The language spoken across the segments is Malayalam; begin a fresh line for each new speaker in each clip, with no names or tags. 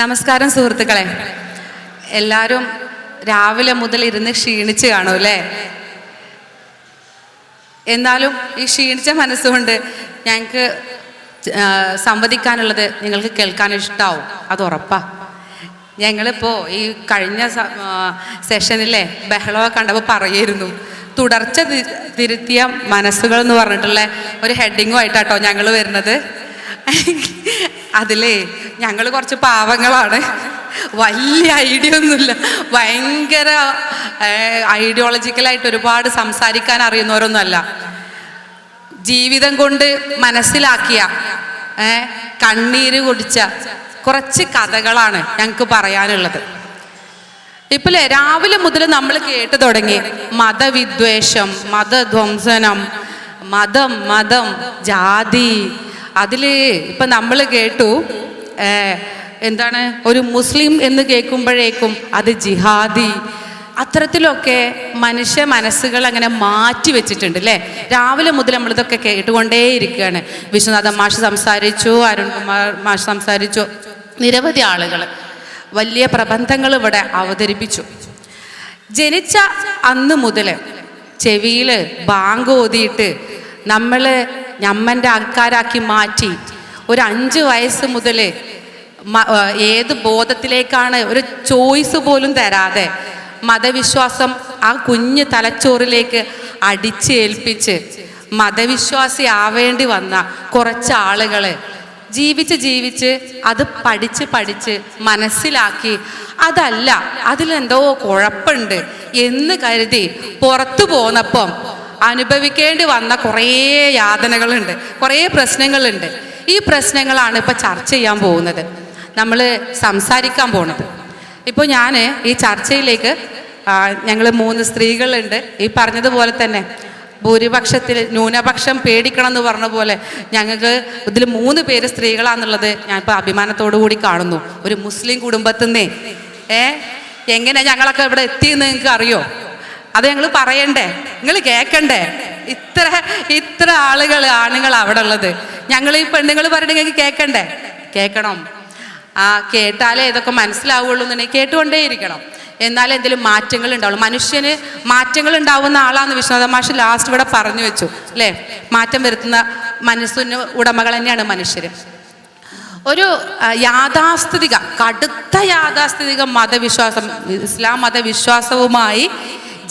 നമസ്കാരം സുഹൃത്തുക്കളെ. എല്ലാവരും രാവിലെ മുതൽ ഇരുന്ന് ക്ഷീണിച്ച് കാണും അല്ലേ? എന്നാലും ഈ ക്ഷീണിച്ച മനസ്സുകൊണ്ട് ഞങ്ങൾക്ക് സംവദിക്കാനുള്ളത് നിങ്ങൾക്ക് കേൾക്കാൻ ഇഷ്ടാവും, അത് ഉറപ്പാ. ഞങ്ങളിപ്പോൾ ഈ കഴിഞ്ഞ സെഷനിലെ ബഹളമൊക്കെ കണ്ടപ്പോൾ പറയായിരുന്നു, തുടർച്ച തിരുത്തിയ മനസ്സുകൾ എന്ന് പറഞ്ഞിട്ടുള്ള ഒരു ഹെഡിങ്ങുമായിട്ടാട്ടോ ഞങ്ങൾ വരുന്നത്. അതിലേ ഞങ്ങൾ കുറച്ച് പാവങ്ങളാണ്, വലിയ ഐഡിയ ഒന്നുമില്ല, ഭയങ്കര ഐഡിയോളജിക്കലായിട്ട് ഒരുപാട് സംസാരിക്കാൻ അറിയുന്നവരൊന്നുമല്ല. ജീവിതം കൊണ്ട് മനസ്സിലാക്കിയ കണ്ണീര് കുടിച്ച കുറച്ച് കഥകളാണ് ഞങ്ങൾക്ക് പറയാനുള്ളത്. ഇപ്പോഴേ രാവിലെ മുതൽ നമ്മൾ കേട്ടു തുടങ്ങി മതവിദ്വേഷം, മതധ്വംസനം, മതം ജാതി. അതിൽ ഇപ്പം നമ്മൾ കേട്ടു എന്താണ്, ഒരു മുസ്ലിം എന്ന് കേൾക്കുമ്പോഴേക്കും അത് ജിഹാദി. അത്തരത്തിലൊക്കെ മനുഷ്യ മനസ്സുകൾ അങ്ങനെ മാറ്റി വെച്ചിട്ടുണ്ട് അല്ലേ? രാവിലെ മുതൽ നമ്മളിതൊക്കെ കേട്ടുകൊണ്ടേയിരിക്കുകയാണ്. വിശ്വനാഥൻ മാഷ് സംസാരിച്ചു, അരുൺകുമാർ മാഷ് സംസാരിച്ചു, നിരവധി ആളുകൾ വലിയ പ്രബന്ധങ്ങൾ ഇവിടെ അവതരിപ്പിച്ചു. ജനിച്ച അന്ന് മുതൽ ചെവിയിൽ ബാങ്ക് ഓതിയിട്ട് നമ്മൾ ഞമ്മൻ്റെ ആൾക്കാരാക്കി മാറ്റി. ഒരു 5 വയസ്സ് മുതൽ ഏത് ബോധത്തിലേക്കാണ് ഒരു ചോയ്സ് പോലും തരാതെ മതവിശ്വാസം ആ കുഞ്ഞ് തലച്ചോറിലേക്ക് അടിച്ചേൽപ്പിച്ച് മതവിശ്വാസി ആവേണ്ടി വന്ന കുറച്ച് ആളുകൾ ജീവിച്ച് അത് പഠിച്ച് മനസ്സിലാക്കി അതല്ല, അതിലെന്തോ കുഴപ്പമുണ്ട് എന്ന് കരുതി പുറത്തു പോന്നപ്പം അനുഭവിക്കേണ്ടി വന്ന കുറേ യാതനകളുണ്ട്, കുറേ പ്രശ്നങ്ങളുണ്ട്. ഈ പ്രശ്നങ്ങളാണ് ഇപ്പം ചർച്ച ചെയ്യാൻ പോകുന്നത്, നമ്മൾ സംസാരിക്കാൻ പോകുന്നത്. ഇപ്പോൾ ഞാൻ ഈ ചർച്ചയിലേക്ക് ഞങ്ങൾ 3 സ്ത്രീകളുണ്ട്. ഈ പറഞ്ഞതുപോലെ തന്നെ ഭൂരിപക്ഷത്തിൽ ന്യൂനപക്ഷം പേടിക്കണം എന്ന് പറഞ്ഞ പോലെ ഞങ്ങൾക്ക് ഇതിൽ 3 പേര് സ്ത്രീകളാണെന്നുള്ളത് ഞാനിപ്പോൾ അഭിമാനത്തോടു കൂടി കാണുന്നു. ഒരു മുസ്ലിം കുടുംബത്തിൽ നിന്നേ എങ്ങനെ ഞങ്ങളൊക്കെ ഇവിടെ എത്തിയെന്ന് നിങ്ങൾക്ക് അറിയോ? അത് ഞങ്ങൾ പറയണ്ടേ? നിങ്ങൾ കേൾക്കണ്ടേ? ഇത്ര ആണുങ്ങൾ അവിടെ ഉള്ളത്. ഞങ്ങൾ ഈ പെണ്ണുങ്ങൾ പറയണെങ്കിൽ കേൾക്കണ്ടേ? കേൾക്കണം. കേട്ടാലേ ഇതൊക്കെ മനസ്സിലാവുള്ളൂ എന്നുണ്ടെങ്കിൽ കേട്ടുകൊണ്ടേയിരിക്കണം. എന്നാലും എന്തെങ്കിലും മാറ്റങ്ങൾ ഉണ്ടാവുള്ളൂ. മനുഷ്യന് മാറ്റങ്ങൾ ഉണ്ടാവുന്ന ആളാന്ന് വിശ്വനാഥ മാഷ് ലാസ്റ്റ് ഇവിടെ പറഞ്ഞു വെച്ചു അല്ലേ? മാറ്റം വരുത്തുന്ന മനസ്സിന് ഉടമകൾ തന്നെയാണ് മനുഷ്യർ. ഒരു കടുത്ത യാഥാസ്ഥിതിക മതവിശ്വാസം, ഇസ്ലാം മതവിശ്വാസവുമായി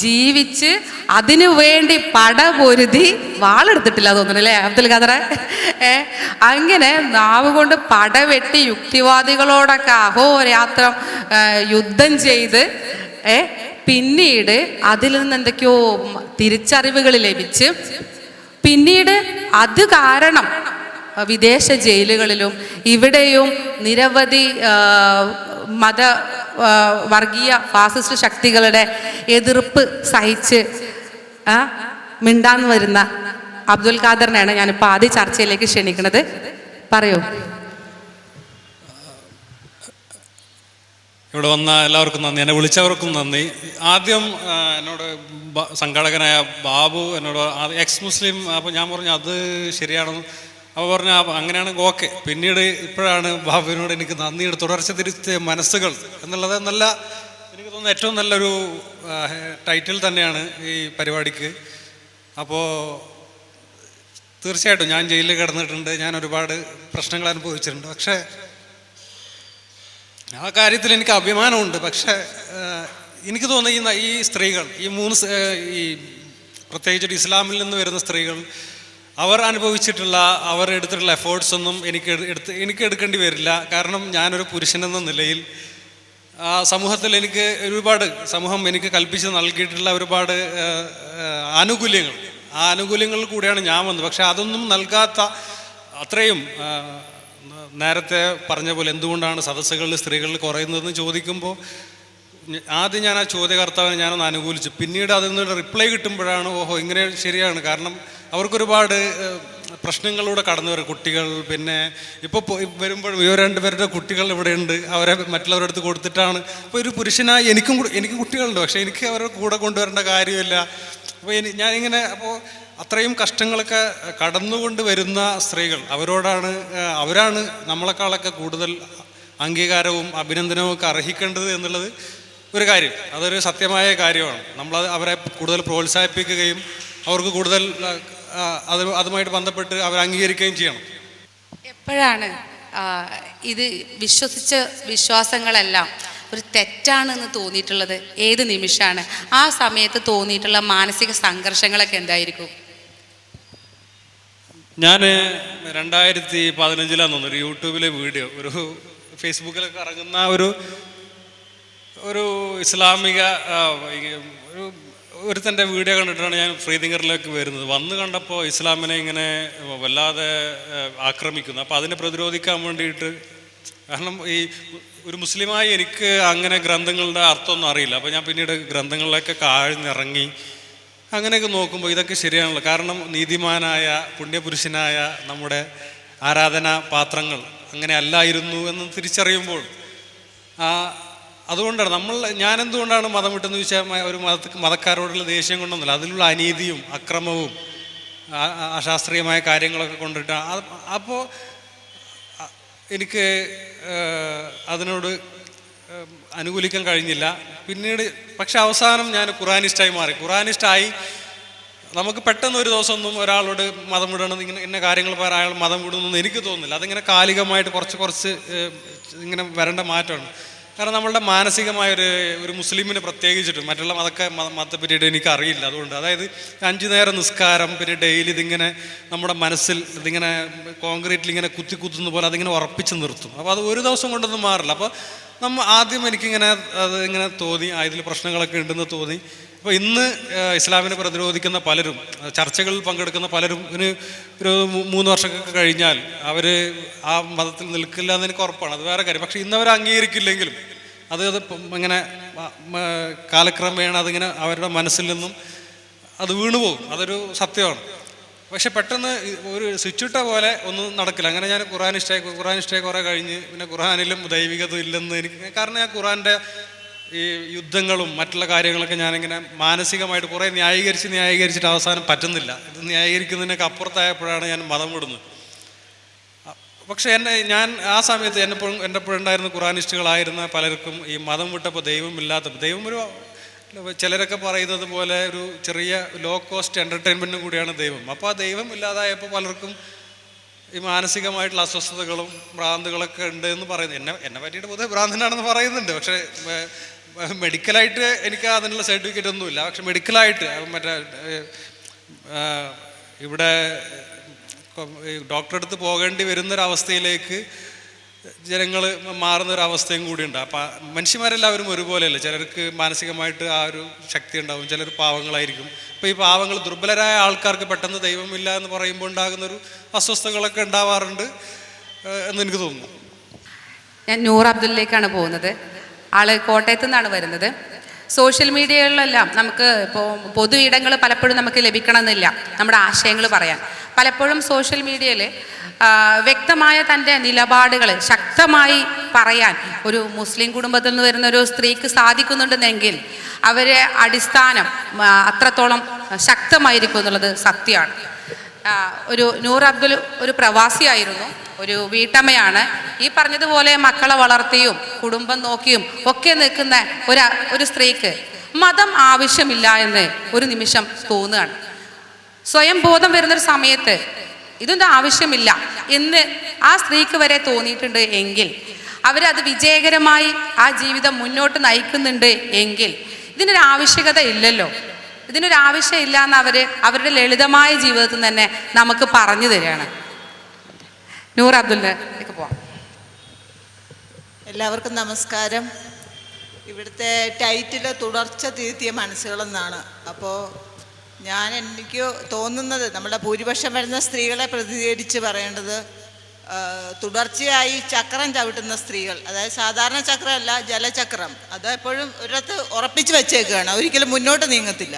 ജീവിച്ച് അതിനു വേണ്ടി പടപൊരുതി വാളെടുത്തിട്ടില്ല തോന്നുന്നു അല്ലേ അബ്ദുൽ ഖാദറെ? അങ്ങനെ നാവ് കൊണ്ട് പടവെട്ടി യുക്തിവാദികളോടൊക്കെ അഹോരാത്രം യുദ്ധം ചെയ്ത് പിന്നീട് അതിൽ നിന്ന് എന്തൊക്കെയോ തിരിച്ചറിവുകൾ ലഭിച്ച് പിന്നീട് അത് കാരണം വിദേശ ജയിലുകളിലും ഇവിടെയും നിരവധി വർഗീയ ഫാസിസ്റ്റ് ശക്തികളുടെ എതിർപ്പ് സഹിച്ച് മിണ്ടാന്ന് വരുന്ന അബ്ദുൽ ഖാദറിനെയാണ് ഞാനിപ്പോൾ ആദ്യ ചർച്ചയിലേക്ക് ക്ഷണിക്കുന്നത്. പറയൂ.
ഇവിടെ വന്ന എല്ലാവർക്കും നന്ദി, എന്നെ വിളിച്ചവർക്കും നന്ദി. ആദ്യം എന്നോട് സംഘാടകനായ ബാബു എന്നോട് എക്സ് മുസ്ലിം, അപ്പോൾ ഞാൻ പറഞ്ഞു അത് ശരിയാണെന്ന്. അപ്പോൾ പറഞ്ഞു അങ്ങനെയാണെങ്കിൽ ഓക്കെ. പിന്നീട് ഇപ്പോഴാണ് ബാബുവിനോട് എനിക്ക് നന്ദിയുടെ തുടർച്ച തിരിച്ച മനസ്സുകൾ എന്നുള്ളത് എനിക്ക് തോന്നുന്നു ഏറ്റവും നല്ലൊരു ടൈറ്റിൽ തന്നെയാണ് ഈ പരിപാടിക്ക്. അപ്പോൾ തീർച്ചയായിട്ടും ഞാൻ ജയിലിൽ കിടന്നിട്ടുണ്ട്, ഞാൻ ഒരുപാട് പ്രശ്നങ്ങൾ അനുഭവിച്ചിട്ടുണ്ട്. പക്ഷേ ആ കാര്യത്തിൽ എനിക്ക് അഭിമാനമുണ്ട്. പക്ഷേ എനിക്ക് തോന്നുന്ന ഈ സ്ത്രീകൾ, ഈ 3 ഈ പ്രത്യേകിച്ചിട്ട് ഇസ്ലാമിൽ നിന്ന് വരുന്ന സ്ത്രീകൾ, അവർ അനുഭവിച്ചിട്ടുള്ള അവർ എടുത്തിട്ടുള്ള എഫേർട്സ് ഒന്നും എനിക്ക് എടുക്കേണ്ടി വരില്ല. കാരണം ഞാനൊരു പുരുഷനെന്ന നിലയിൽ സമൂഹത്തിൽ സമൂഹം എനിക്ക് കൽപ്പിച്ച് നൽകിയിട്ടുള്ള ഒരുപാട് ആനുകൂല്യങ്ങൾ, ആ ആനുകൂല്യങ്ങളിൽ കൂടിയാണ് ഞാൻ വന്നത്. പക്ഷെ അതൊന്നും നൽകാത്ത അത്രയും നേരത്തെ പറഞ്ഞ പോലെ എന്തുകൊണ്ടാണ് സദസ്സുകളിൽ സ്ത്രീകളിൽ കുറയുന്നതെന്ന് ചോദിക്കുമ്പോൾ ആദ്യം ഞാൻ ആ ചോദ്യകർത്താവിനെ ഞാനൊന്ന് അനുകൂലിച്ചു. പിന്നീട് അതിൽ നിന്ന് റിപ്ലൈ കിട്ടുമ്പോഴാണ് ഓഹോ ഇങ്ങനെ ശരിയാണ്. കാരണം അവർക്കൊരുപാട് പ്രശ്നങ്ങളിലൂടെ കടന്നു വരും കുട്ടികൾ. പിന്നെ ഇപ്പോൾ വരുമ്പോൾ 2 പേരുടെ കുട്ടികൾ ഇവിടെ ഉണ്ട്, അവരെ മറ്റുള്ളവരുടെ അടുത്ത് കൊടുത്തിട്ടാണ്. അപ്പോൾ ഒരു പുരുഷനായി എനിക്ക് കുട്ടികളുണ്ട്, പക്ഷേ എനിക്ക് അവരുടെ കൂടെ കൊണ്ടുവരേണ്ട കാര്യമില്ല. അപ്പോൾ അപ്പോൾ അത്രയും കഷ്ടങ്ങളൊക്കെ കടന്നുകൊണ്ട് വരുന്ന സ്ത്രീകൾ അവരാണ് നമ്മളെക്കാളൊക്കെ കൂടുതൽ അംഗീകാരവും അഭിനന്ദനവും ഒക്കെ അർഹിക്കേണ്ടത് എന്നുള്ളത് ഒരു കാര്യം. അതൊരു സത്യമായ കാര്യമാണ്. നമ്മളത് അവരെ കൂടുതൽ പ്രോത്സാഹിപ്പിക്കുകയും അവർക്ക് കൂടുതൽ അതുമായിട്ട് ബന്ധപ്പെട്ട് അവർ അംഗീകരിക്കുകയും ചെയ്യണം.
എപ്പോഴാണ് ഇത് വിശ്വസിച്ച വിശ്വാസങ്ങളെല്ലാം ഒരു തെറ്റാണെന്ന് തോന്നിയിട്ടുള്ളത്? ഏത് നിമിഷമാണ്? ആ സമയത്ത് തോന്നിയിട്ടുള്ള മാനസിക സംഘർഷങ്ങളൊക്കെ എന്തായിരിക്കും?
ഞാൻ 2015 ഒരു യൂട്യൂബിലെ വീഡിയോ, ഒരു ഫേസ്ബുക്കിലൊക്കെ ഇറങ്ങുന്ന ഒരു ഇസ്ലാമിക ഒരുത്തൻ്റെ വീഡിയോ കണ്ടിട്ടാണ് ഞാൻ ഫ്രീ തിങ്കറിലേക്ക് വരുന്നത്. വന്ന് കണ്ടപ്പോൾ ഇസ്ലാമിനെ ഇങ്ങനെ വല്ലാതെ ആക്രമിക്കുന്നു. അപ്പോൾ അതിനെ പ്രതിരോധിക്കാൻ വേണ്ടിയിട്ട്, കാരണം ഈ ഒരു മുസ്ലിമായി എനിക്ക് അങ്ങനെ ഗ്രന്ഥങ്ങളുടെ അർത്ഥമൊന്നും അറിയില്ല. അപ്പോൾ ഞാൻ പിന്നീട് ഗ്രന്ഥങ്ങളിലൊക്കെ ആഴ്ന്നിറങ്ങി അങ്ങനെയൊക്കെ നോക്കുമ്പോൾ ഇതൊക്കെ ശരിയാണല്ലോ. കാരണം നീതിമാനായ പുണ്യപുരുഷനായ നമ്മുടെ ആരാധനാ പാത്രങ്ങൾ അങ്ങനെ അല്ലായിരുന്നു എന്ന് തിരിച്ചറിയുമ്പോൾ അതുകൊണ്ടാണ് ഞാനെന്തുകൊണ്ടാണ് മതം വിട്ടെന്ന് ചോദിച്ചാൽ ഒരു മതക്കാരോടുള്ള ദേഷ്യം കൊണ്ടൊന്നുമില്ല, അതിലുള്ള അനീതിയും അക്രമവും അശാസ്ത്രീയമായ കാര്യങ്ങളൊക്കെ കൊണ്ടിട്ട് അപ്പോൾ എനിക്ക് അതിനോട് അനുകൂലിക്കാൻ കഴിഞ്ഞില്ല. പിന്നീട് പക്ഷെ അവസാനം ഞാൻ ഖുറാനിസ്റ്റായി മാറി. ഖുറാനിസ്റ്റായി നമുക്ക് പെട്ടെന്ന് ഒരു ദിവസമൊന്നും ഒരാളോട് മതം വിടണം, ഇന്ന കാര്യങ്ങൾ പറയാൻ അയാൾ മതം വിടുന്നൊന്നും എനിക്ക് തോന്നുന്നില്ല. അതിങ്ങനെ കാലികമായിട്ട് കുറച്ച് ഇങ്ങനെ വരേണ്ട മാറ്റമാണ്. കാരണം നമ്മളുടെ മാനസികമായൊരു മുസ്ലിമിന് പ്രത്യേകിച്ചിട്ടും മറ്റുള്ള മതത്തെ പറ്റിയിട്ട് എനിക്കറിയില്ല. അതുകൊണ്ട് അതായത് 5 നേരം നിസ്കാരം, പിന്നെ ഡെയിലി ഇതിങ്ങനെ നമ്മുടെ മനസ്സിൽ ഇതിങ്ങനെ കോൺക്രീറ്റിൽ ഇങ്ങനെ കുത്തുന്ന പോലെ അതിങ്ങനെ ഉറപ്പിച്ച് നിർത്തും. അപ്പോൾ അത് ഒരു ദിവസം കൊണ്ടൊന്നും മാറില്ല. അപ്പോൾ ആദ്യം എനിക്കിങ്ങനെ ഇങ്ങനെ തോന്നി, ഇതിൽ പ്രശ്നങ്ങളൊക്കെ ഉണ്ടെന്ന് തോന്നി. അപ്പോൾ ഇന്ന് ഇസ്ലാമിനെ പ്രതിരോധിക്കുന്ന പലരും, ചർച്ചകളിൽ പങ്കെടുക്കുന്ന പലരും ഒരു 3 വർഷമൊക്കെ കഴിഞ്ഞാൽ അവർ ആ മതത്തിൽ നിൽക്കില്ല എന്ന് എനിക്ക് ഉറപ്പാണ്. അത് വേറെ കാര്യം. പക്ഷെ ഇന്നവർ അംഗീകരിക്കില്ലെങ്കിലും അത് ഇങ്ങനെ കാലക്രമേണ അതിങ്ങനെ അവരുടെ മനസ്സിൽ നിന്നും അത് വീണുപോകും. അതൊരു സത്യമാണ്. പക്ഷെ പെട്ടെന്ന് ഒരു സ്വിച്ചിട്ട പോലെ ഒന്നും നടക്കില്ല. അങ്ങനെ ഞാൻ ഖുറാനിഷ്ടായി കുറേ കഴിഞ്ഞ് പിന്നെ ഖുറാനിലും ദൈവികത ഇല്ലെന്ന് എനിക്ക്, കാരണം ഞാൻ ഖുറാൻ്റെ ഈ യുദ്ധങ്ങളും മറ്റുള്ള കാര്യങ്ങളൊക്കെ ഞാനിങ്ങനെ മാനസികമായിട്ട് കുറേ ന്യായീകരിച്ചിട്ട് അവസാനം പറ്റുന്നില്ല. ഇത് ന്യായീകരിക്കുന്നതിനൊക്കെ അപ്പുറത്തായപ്പോഴാണ് ഞാൻ മതം വിടുന്നത്. പക്ഷെ ഞാൻ ആ സമയത്ത് എൻ്റെ ഉണ്ടായിരുന്ന ഖുറാനിസ്റ്റുകളായിരുന്ന പലർക്കും ഈ മതം വിട്ടപ്പോൾ ദൈവം ഒരു ചിലരൊക്കെ പറയുന്നത് പോലെ ഒരു ചെറിയ ലോ കോസ്റ്റ് എൻ്റർടൈൻമെൻറ്റും കൂടിയാണ് ദൈവം. അപ്പോൾ ആ ദൈവം ഇല്ലാതായപ്പോൾ പലർക്കും ഈ മാനസികമായിട്ടുള്ള അസ്വസ്ഥതകളും ഭ്രാന്തുകളൊക്കെ ഉണ്ട് എന്ന് പറയുന്നത്. എന്നെ പറ്റിയിട്ട് പൊതുവെ ഭ്രാന്തനാണെന്ന് പറയുന്നുണ്ട്. പക്ഷേ മെഡിക്കലായിട്ട് എനിക്ക് അതിനുള്ള സർട്ടിഫിക്കറ്റ് ഒന്നുമില്ല. പക്ഷെ മെഡിക്കലായിട്ട് ഇവിടെ ഡോക്ടറെ അടുത്ത് പോകേണ്ടി വരുന്നൊരവസ്ഥയിലേക്ക് ജനങ്ങൾ മാറുന്നൊരവസ്ഥയും കൂടിയുണ്ട്. അപ്പം മനുഷ്യന്മാരെല്ലാവരും ഒരുപോലെയല്ല. ചിലർക്ക് മാനസികമായിട്ട് ആ ഒരു ശക്തി ഉണ്ടാവും, ചിലർ പാവങ്ങളായിരിക്കും. അപ്പോൾ ഈ പാവങ്ങൾ, ദുർബലരായ ആൾക്കാർക്ക് പെട്ടെന്ന് ദൈവമില്ല എന്ന് പറയുമ്പോൾ ഉണ്ടാകുന്നൊരു അസ്വസ്ഥതകളൊക്കെ ഉണ്ടാവാറുണ്ട് എന്നെനിക്ക് തോന്നുന്നു.
ഞാൻ നൂർ അബ്ദുലിലേക്കാണ് പോകുന്നത്. ആള് കോട്ടയത്തു നിന്നാണ് വരുന്നത്. സോഷ്യൽ മീഡിയകളിലെല്ലാം നമുക്ക് ഇപ്പോൾ പൊതു ഇടങ്ങൾ പലപ്പോഴും നമുക്ക് ലഭിക്കണമെന്നില്ല നമ്മുടെ ആശയങ്ങൾ പറയാൻ. പലപ്പോഴും സോഷ്യൽ മീഡിയയിൽ വ്യക്തമായ തൻ്റെ നിലപാടുകൾ ശക്തമായി പറയാൻ ഒരു മുസ്ലിം കുടുംബത്തിൽ നിന്ന് വരുന്ന ഒരു സ്ത്രീക്ക് സാധിക്കുന്നുണ്ടെങ്കിൽ അവരെ അടിസ്ഥാനം അത്രത്തോളം ശക്തമായിരിക്കും എന്നുള്ളത് സത്യമാണ്. ഒരു നൂർ അബ്ദുൽ ഒരു പ്രവാസിയായിരുന്നു, ഒരു വീട്ടമ്മയാണ്. ഈ പറഞ്ഞതുപോലെ മക്കളെ വളർത്തിയും കുടുംബം നോക്കിയും ഒക്കെ നിൽക്കുന്ന ഒരു സ്ത്രീക്ക് മതം ആവശ്യമില്ല എന്ന് ഒരു നിമിഷം തോന്നുകയാണ്. സ്വയം ബോധം വരുന്നൊരു സമയത്ത് ഇതൊന്നും ആവശ്യമില്ല എന്ന് ആ സ്ത്രീക്ക് വരെ തോന്നിയിട്ടുണ്ട് എങ്കിൽ, അവരത് വിജയകരമായി ആ ജീവിതം മുന്നോട്ട് നയിക്കുന്നുണ്ട് എങ്കിൽ ഇതിനൊരു ആവശ്യകത ഇല്ലല്ലോ. ഇതിനൊരു ആവശ്യമില്ല എന്ന് അവരുടെ ലളിതമായ ജീവിതത്തിൽ തന്നെ നമുക്ക് പറഞ്ഞു തരികയാണ്. നൂർ അബ്ദുലിലേക്ക് പോവാം.
എല്ലാവർക്കും നമസ്കാരം. ഇവിടുത്തെ ടൈറ്റിൽ തുടർച്ച തിരുത്തിയ മനസ്സുകളെന്നാണ്. അപ്പോൾ എനിക്ക് തോന്നുന്നത് നമ്മുടെ ഭൂരിപക്ഷം വരുന്ന സ്ത്രീകളെ പ്രതിനിധീകരിച്ച് പറയേണ്ടത് തുടർച്ചയായി ചക്രം ചവിട്ടുന്ന സ്ത്രീകൾ, അതായത് സാധാരണ ചക്രമല്ല, ജലചക്രം, അത് എപ്പോഴും ഒരിടത്ത് ഉറപ്പിച്ച് വെച്ചേക്കുകയാണ്, ഒരിക്കലും മുന്നോട്ട് നീങ്ങത്തില്ല.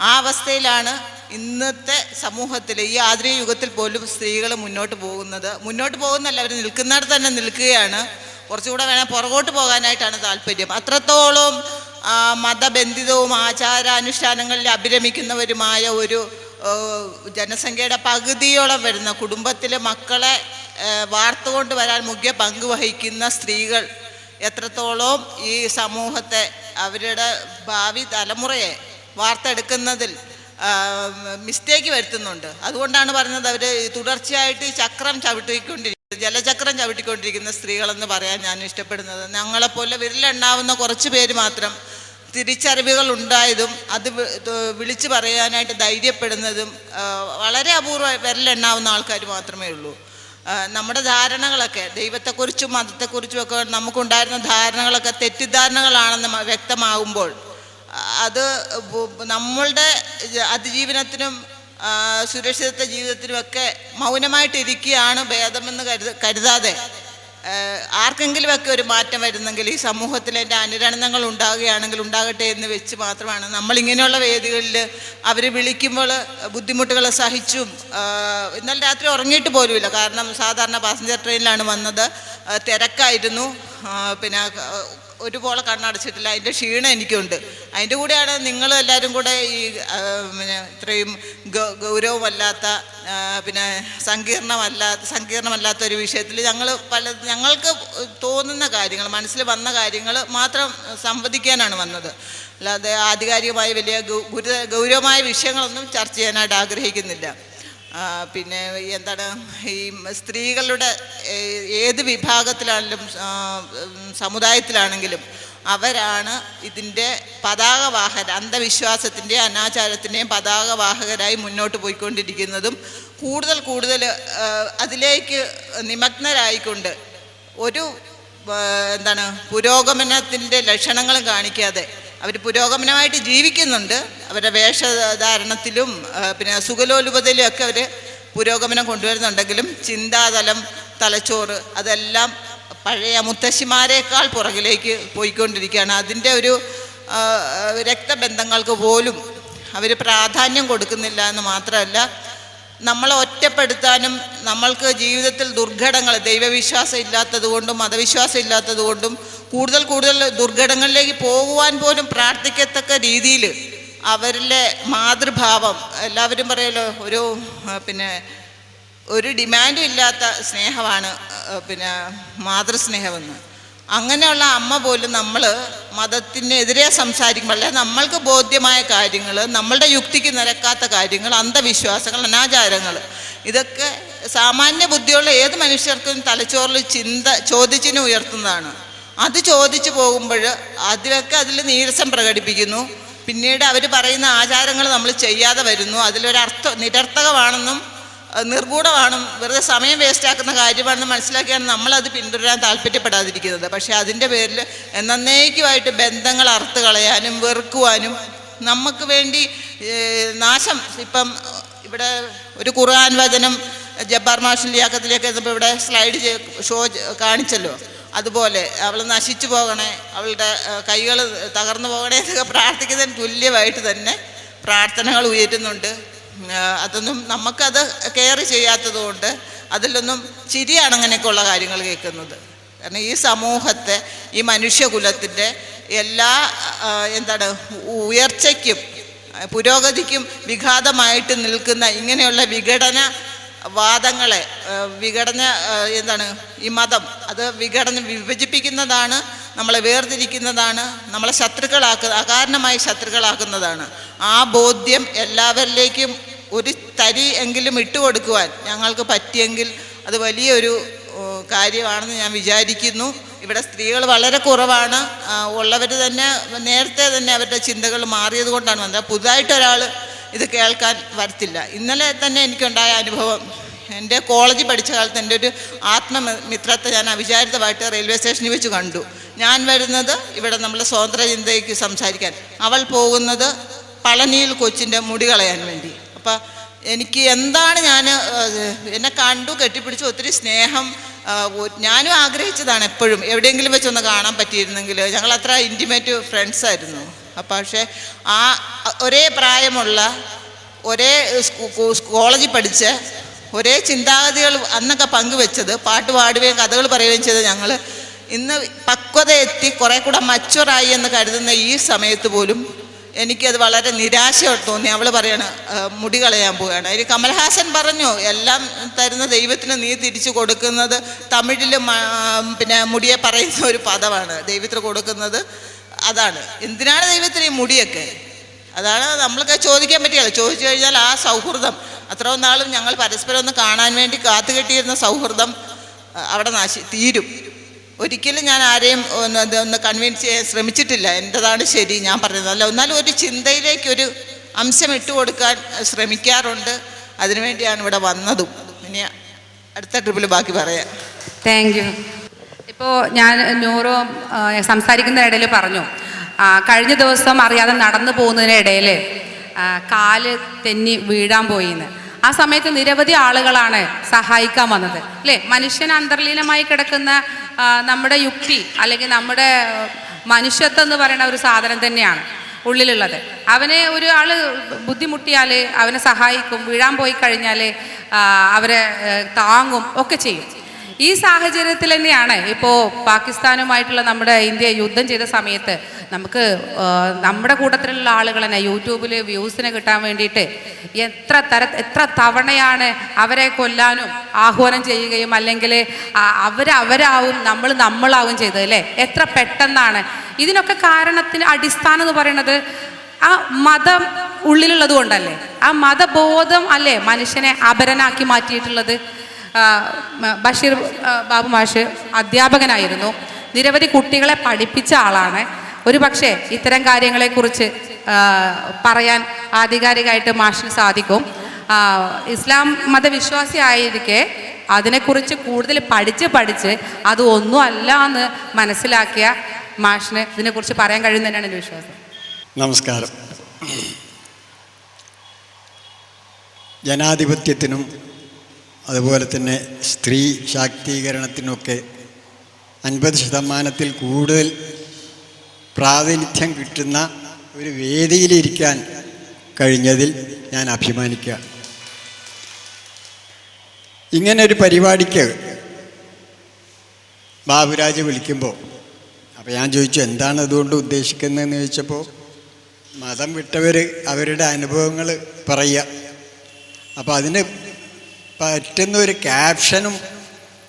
ആ അവസ്ഥയിലാണ് ഇന്നത്തെ സമൂഹത്തിൽ, ഈ ആധുനിക യുഗത്തിൽ പോലും സ്ത്രീകൾ മുന്നോട്ട് പോകുന്നല്ല, അവർ നിൽക്കുന്നിടത്ത് തന്നെ നിൽക്കുകയാണ്. കുറച്ചുകൂടെ വേണേൽ പുറകോട്ട് പോകാനായിട്ടാണ് താല്പര്യം. അത്രത്തോളം മതബന്ധിതവും ആചാരാനുഷ്ഠാനങ്ങളിൽ അഭിരമിക്കുന്നവരുമായ ഒരു ജനസംഖ്യയുടെ പകുതിയോളം വരുന്ന കുടുംബത്തിലെ മക്കളെ വാർത്തുകൊണ്ട് വരാൻ മുഖ്യ പങ്ക് വഹിക്കുന്ന സ്ത്രീകൾ എത്രത്തോളം ഈ സമൂഹത്തെ, അവരുടെ ഭാവി തലമുറയെ വാർത്തെടുക്കുന്നതിൽ മിസ്റ്റേക്ക് വരുത്തുന്നുണ്ട്. അതുകൊണ്ടാണ് പറഞ്ഞത് അവർ തുടർച്ചയായിട്ട് ഈ ചക്രം ജലചക്രം ചവിട്ടിക്കൊണ്ടിരിക്കുന്ന സ്ത്രീകളെന്ന് പറയാൻ ഞാൻ ഇഷ്ടപ്പെടുന്നത്. ഞങ്ങളെപ്പോലെ വിരലെണ്ണാവുന്ന കുറച്ച് പേര് മാത്രം തിരിച്ചറിവുകൾ ഉണ്ടായതും അത് വിളിച്ചു പറയാനായിട്ട് ധൈര്യപ്പെടുന്നതും വളരെ അപൂർവം വിരലെണ്ണാവുന്ന ആൾക്കാർ മാത്രമേ ഉള്ളൂ. നമ്മുടെ ധാരണകളൊക്കെ ദൈവത്തെക്കുറിച്ചും മതത്തെക്കുറിച്ചും ഒക്കെ നമുക്കുണ്ടായിരുന്ന ധാരണകളൊക്കെ തെറ്റിദ്ധാരണകളാണെന്ന് വ്യക്തമാകുമ്പോൾ അത് നമ്മളുടെ അതിജീവനത്തിനും സുരക്ഷിത ജീവിതത്തിനുമൊക്കെ മൗനമായിട്ടിരിക്കുകയാണ് ഭേദമെന്ന് കരുതാതെ ആർക്കെങ്കിലുമൊക്കെ ഒരു മാറ്റം വരുന്നെങ്കിൽ ഈ സമൂഹത്തിൽ എൻ്റെ അനുരണനങ്ങൾ ഉണ്ടാകുകയാണെങ്കിൽ ഉണ്ടാകട്ടെ എന്ന് വെച്ച് മാത്രമാണ് നമ്മളിങ്ങനെയുള്ള വേദികളിൽ അവർ വിളിക്കുമ്പോൾ ബുദ്ധിമുട്ടുകൾ സഹിച്ചും. ഇന്നലെ രാത്രി ഉറങ്ങിയിട്ട് പോലുമില്ല, കാരണം സാധാരണ പാസഞ്ചർ ട്രെയിനിലാണ് വന്നത്, തിരക്കായിരുന്നു, പിന്നെ ഒരുപോലെ കണ്ണടച്ചിട്ടില്ല, അതിൻ്റെ ക്ഷീണം എനിക്കുണ്ട്. അതിൻ്റെ കൂടെയാണ് നിങ്ങളെല്ലാവരും കൂടെ ഈ പിന്നെ ഇത്രയും ഗൗരവമല്ലാത്ത പിന്നെ സങ്കീർണമല്ലാത്ത ഒരു വിഷയത്തിൽ ഞങ്ങൾക്ക് തോന്നുന്ന കാര്യങ്ങൾ, മനസ്സിൽ വന്ന കാര്യങ്ങൾ മാത്രം സംവദിക്കാനാണ് വന്നത്. അല്ലാതെ ആധികാരികമായ വലിയ ഗൗരവമായ വിഷയങ്ങളൊന്നും ചർച്ച ചെയ്യാനായിട്ട് ആഗ്രഹിക്കുന്നില്ല. പിന്നെ എന്താണ്, ഈ സ്ത്രീകളുടെ ഏത് വിഭാഗത്തിലാണെങ്കിലും സമുദായത്തിലാണെങ്കിലും അവരാണ് ഇതിൻ്റെ അന്ധവിശ്വാസത്തിൻ്റെയും അനാചാരത്തിൻ്റെയും പതാകവാഹകരായി മുന്നോട്ട് പോയിക്കൊണ്ടിരിക്കുന്നതും കൂടുതൽ അതിലേക്ക് നിമഗ്നരായിക്കൊണ്ട് ഒരു പുരോഗമനത്തിൻ്റെ ലക്ഷണങ്ങളും കാണിക്കാതെ അവർ പുരോഗമനമായിട്ട് ജീവിക്കുന്നുണ്ട്. അവരുടെ വേഷധാരണത്തിലും പിന്നെ സുഖലോലുപതയിലും ഒക്കെ അവർ പുരോഗമനം കൊണ്ടുവരുന്നുണ്ടെങ്കിലും ചിന്താതലം, തലച്ചോറ് അതെല്ലാം പഴയ മുത്തശ്ശിമാരെക്കാൾ പുറകിലേക്ക് പോയിക്കൊണ്ടിരിക്കുകയാണ്. അതിൻ്റെ ഒരു രക്തബന്ധങ്ങൾക്ക് പോലും അവർ പ്രാധാന്യം കൊടുക്കുന്നില്ല എന്ന് മാത്രമല്ല, നമ്മളെ ഒറ്റപ്പെടുത്താനും നമ്മൾക്ക് ജീവിതത്തിൽ ദുർഘടങ്ങൾ, ദൈവവിശ്വാസം ഇല്ലാത്തത് കൊണ്ടും മതവിശ്വാസം ഇല്ലാത്തത് കൊണ്ടും കൂടുതൽ ദുർഘടങ്ങളിലേക്ക് പോകുവാൻ പോലും പ്രാർത്ഥിക്കത്തക്ക രീതിയിൽ അവരിലെ മാതൃഭാവം, എല്ലാവരും പറയുമല്ലോ ഒരു ഡിമാൻഡും ഇല്ലാത്ത സ്നേഹമാണ് പിന്നെ മാതൃസ്നേഹമെന്ന്. അങ്ങനെയുള്ള അമ്മ പോലും നമ്മൾ മതത്തിനെതിരെ സംസാരിക്കുമ്പോൾ, അല്ലെ നമ്മൾക്ക് ബോധ്യമായ കാര്യങ്ങൾ, നമ്മളുടെ യുക്തിക്ക് നിരക്കാത്ത കാര്യങ്ങൾ, അന്ധവിശ്വാസങ്ങൾ, അനാചാരങ്ങൾ, ഇതൊക്കെ സാമാന്യ ബുദ്ധിയുള്ള ഏത് മനുഷ്യർക്കും തലച്ചോറിൽ ചോദ്യചിഹ്നം ഉയർത്തുന്നതാണ്. അത് ചോദിച്ചു പോകുമ്പോൾ അതിൽ നീരസം പ്രകടിപ്പിക്കുന്നു. പിന്നീട് അവർ പറയുന്ന ആചാരങ്ങൾ നമ്മൾ ചെയ്യാതെ വരുന്നു. നിരർത്ഥകമാണെന്നും നിർഗൂഢമാണെന്നും വെറുതെ സമയം വേസ്റ്റാക്കുന്ന കാര്യമാണെന്ന് മനസ്സിലാക്കിയാണ് നമ്മളത് പിന്തുടരാൻ താല്പര്യപ്പെടാതിരിക്കുന്നത്. പക്ഷേ അതിൻ്റെ പേരിൽ എന്നേക്കുമായിട്ട് ബന്ധങ്ങൾ അറുത്ത് കളയാനും വെറുക്കുവാനും നമുക്ക് വേണ്ടി നാശം. ഇപ്പം ഇവിടെ ഒരു ഖുർആൻ വചനം ജബ്ബാർ മാഷിൻ്റെ ലിയാഖത്തിലേക്ക് എത്തുമ്പോൾ ഇവിടെ ഷോ കാണിച്ചല്ലോ, അതുപോലെ അവൾ നശിച്ചു പോകണേ, അവളുടെ കൈകൾ തകർന്നു പോകണേ എന്നൊക്കെ പ്രാർത്ഥിക്കുന്നതിന് തുല്യമായിട്ട് തന്നെ പ്രാർത്ഥനകൾ ഉയരുന്നുണ്ട്. അതൊന്നും നമുക്കത് കെയർ ചെയ്യാത്തത് കൊണ്ട് അതിലൊന്നും ചിരിയാണ് അങ്ങനെയൊക്കെയുള്ള കാര്യങ്ങൾ കേൾക്കുന്നത്. കാരണം ഈ സമൂഹത്തെ, ഈ മനുഷ്യകുലത്തിൻ്റെ എല്ലാ ഉയർച്ചയ്ക്കും പുരോഗതിക്കും വിഘാതമായിട്ട് നിൽക്കുന്ന ഇങ്ങനെയുള്ള ഈ മതം അത് വിഭജിപ്പിക്കുന്നതാണ്, നമ്മളെ വേർതിരിക്കുന്നതാണ്, നമ്മളെ അകാരണമായി ശത്രുക്കളാക്കുന്നതാണ്. ആ ബോധ്യം എല്ലാവരിലേക്കും ഒരു തരി എങ്കിലും ഇട്ടുകൊടുക്കുവാൻ ഞങ്ങൾക്ക് പറ്റിയെങ്കിൽ അത് വലിയൊരു കാര്യമാണെന്ന് ഞാൻ വിചാരിക്കുന്നു. ഇവിടെ സ്ത്രീകൾ വളരെ കുറവാണ്. ഉള്ളവർ തന്നെ നേരത്തെ തന്നെ അവരുടെ ചിന്തകൾ മാറിയത് കൊണ്ടാണ് വന്നത്. പുതുതായിട്ടൊരാൾ ഇത് കേൾക്കാൻ വരത്തില്ല. ഇന്നലെ തന്നെ എനിക്കുണ്ടായ അനുഭവം, എൻ്റെ കോളേജിൽ പഠിച്ച കാലത്ത് എൻ്റെ ഒരു ആത്മമിത്രത്തെ ഞാൻ അവിചാരിതമായിട്ട് റെയിൽവേ സ്റ്റേഷനിൽ വെച്ച് കണ്ടു. ഞാൻ വരുന്നത് ഇവിടെ നമ്മൾ സ്വതന്ത്ര ചിന്തയ്ക്ക് സംസാരിക്കാൻ, അവൾ പോകുന്നത് പളനിയിൽ കൊച്ചിൻ്റെ മുടി കളയാൻ വേണ്ടി. അപ്പം എനിക്ക് എന്നെ കണ്ടു, കെട്ടിപ്പിടിച്ച് ഒത്തിരി സ്നേഹം. ഞാനും ആഗ്രഹിച്ചതാണ് എപ്പോഴും എവിടെയെങ്കിലും വെച്ചൊന്ന് കാണാൻ പറ്റിയിരുന്നെങ്കിൽ. ഞങ്ങളത്ര ഇൻറ്റിമേറ്റ് ഫ്രണ്ട്സായിരുന്നു. പക്ഷേ ആ ഒരേ പ്രായമുള്ള, ഒരേ കോളേജിൽ പഠിച്ച്, ഒരേ ചിന്താഗതികൾ അന്നൊക്കെ പങ്കുവെച്ചത്, പാട്ട് പാടുകയും കഥകൾ പറയുകയും ചെയ്ത് ഞങ്ങൾ ഇന്ന് പക്വത എത്തി കുറേ കൂടെ മച്ചുവറായി എന്ന് കരുതുന്ന ഈ സമയത്ത് പോലും എനിക്കത് വളരെ നിരാശ തോന്നി. അവൾ പറയാണ് മുടി കളയാൻ പോവുകയാണ്. അതിന് കമൽഹാസൻ പറഞ്ഞു, എല്ലാം തരുന്ന ദൈവത്തിന് നീ തിരിച്ചു കൊടുക്കുന്നത്, തമിഴിൽ പിന്നെ മുടിയെ പറയുന്ന ഒരു പദമാണ് ദൈവത്തിന് കൊടുക്കുന്നത്. അതാണ് എന്തിനാണ് ദൈവത്തിന് ഈ മുടിയൊക്കെ? അതാണ് നമ്മൾക്ക് ചോദിക്കാൻ പറ്റിയല്ല. ചോദിച്ചു കഴിഞ്ഞാൽ ആ സൗഹൃദം അത്രയും നാളും ഞങ്ങൾ പരസ്പരം ഒന്ന് കാണാൻ വേണ്ടി കാത്തുകെട്ടിയിരുന്ന സൗഹൃദം അവിടെ തീരും. ഒരിക്കലും ഞാൻ ആരെയും ഒന്ന് കൺവിൻസ് ചെയ്യാൻ ശ്രമിച്ചിട്ടില്ല. എൻ്റെതാണ് ശരി, ഞാൻ പറയുന്നത് അല്ല. എന്നാലും ഒരു ചിന്തയിലേക്കൊരു അംശം ഇട്ടുകൊടുക്കാൻ ശ്രമിക്കാറുണ്ട്. അതിനുവേണ്ടിയാണ് ഇവിടെ വന്നതും. ഇനി അടുത്ത ട്രിപ്പിൽ ബാക്കി പറയാം.
Thank you. ഇപ്പോൾ ഞാൻ നൂറോ സംസാരിക്കുന്ന ഇടയിൽ പറഞ്ഞു, കഴിഞ്ഞ ദിവസം അറിയാതെ നടന്നു പോകുന്നതിനിടയിൽ കാല് തെന്നി വീഴാൻ പോയിന്ന്. ആ സമയത്ത് നിരവധി ആളുകളാണ് സഹായിക്കാൻ വന്നത്, അല്ലേ? മനുഷ്യൻ അന്തർലീനമായി കിടക്കുന്ന നമ്മുടെ യുക്തി അല്ലെങ്കിൽ നമ്മുടെ മനുഷ്യത്വം എന്ന് പറയുന്ന ഒരു സാധനം തന്നെയാണ് ഉള്ളിലുള്ളത്. അവനെ ഒരു ആൾ ബുദ്ധിമുട്ടിയാൽ അവനെ സഹായിക്കും, വീഴാൻ പോയി കഴിഞ്ഞാൽ അവരെ താങ്ങും ഒക്കെ ചെയ്യും. ഈ സാഹചര്യത്തിൽ തന്നെയാണ് ഇപ്പോൾ പാകിസ്ഥാനുമായിട്ടുള്ള നമ്മുടെ ഇന്ത്യ യുദ്ധം ചെയ്ത സമയത്ത് നമുക്ക് നമ്മുടെ കൂട്ടത്തിലുള്ള ആളുകൾ തന്നെ യൂട്യൂബിൽ വ്യൂസിന് കിട്ടാൻ വേണ്ടിയിട്ട് എത്ര തവണയാണ് അവരെ കൊല്ലാനും ആഹ്വാനം ചെയ്യുകയും അല്ലെങ്കിൽ അവരാവും നമ്മളാവും ചെയ്തത്, അല്ലേ? എത്ര പെട്ടെന്നാണ്. ഇതിനൊക്കെ കാരണത്തിന് അടിസ്ഥാനം എന്ന് പറയുന്നത് ആ മതം ഉള്ളിലുള്ളത് കൊണ്ടല്ലേ? ആ മതബോധം അല്ലേ മനുഷ്യനെ അപരനാക്കി മാറ്റിയിട്ടുള്ളത്? ബഷീർ ബാബു മാഷ് അധ്യാപകനായിരുന്നു, നിരവധി കുട്ടികളെ പഠിപ്പിച്ച ആളാണ്. ഒരു പക്ഷേ ഇത്തരം കാര്യങ്ങളെക്കുറിച്ച് പറയാൻ ആധികാരികമായിട്ട് മാഷിന് സാധിക്കും. ഇസ്ലാം മതവിശ്വാസി ആയിരിക്കെ അതിനെക്കുറിച്ച് കൂടുതൽ പഠിച്ച് അത് ഒന്നും അല്ല എന്ന് മനസ്സിലാക്കിയ മാഷിന് ഇതിനെക്കുറിച്ച് പറയാൻ കഴിയും തന്നെയാണ് എൻ്റെ വിശ്വാസം.
നമസ്കാരം. ജനാധിപത്യത്തിനും അതുപോലെ തന്നെ സ്ത്രീ ശാക്തീകരണത്തിനൊക്കെ 50% കൂടുതൽ പ്രാതിനിധ്യം കിട്ടുന്ന ഒരു വേദിയിലിരിക്കാൻ കഴിഞ്ഞതിൽ ഞാൻ അഭിമാനിക്കുക. ഇങ്ങനൊരു പരിപാടിക്ക് ബാബുരാജ് വിളിക്കുമ്പോൾ അപ്പോൾ ഞാൻ ചോദിച്ചു, എന്താണ് അതുകൊണ്ട് ഉദ്ദേശിക്കുന്നതെന്ന് ചോദിച്ചപ്പോൾ മതം വിട്ടവർ അവരുടെ അനുഭവങ്ങൾ പറയുക. അപ്പോൾ അതിന് പറ്റുന്ന ഒരു ക്യാപ്ഷനും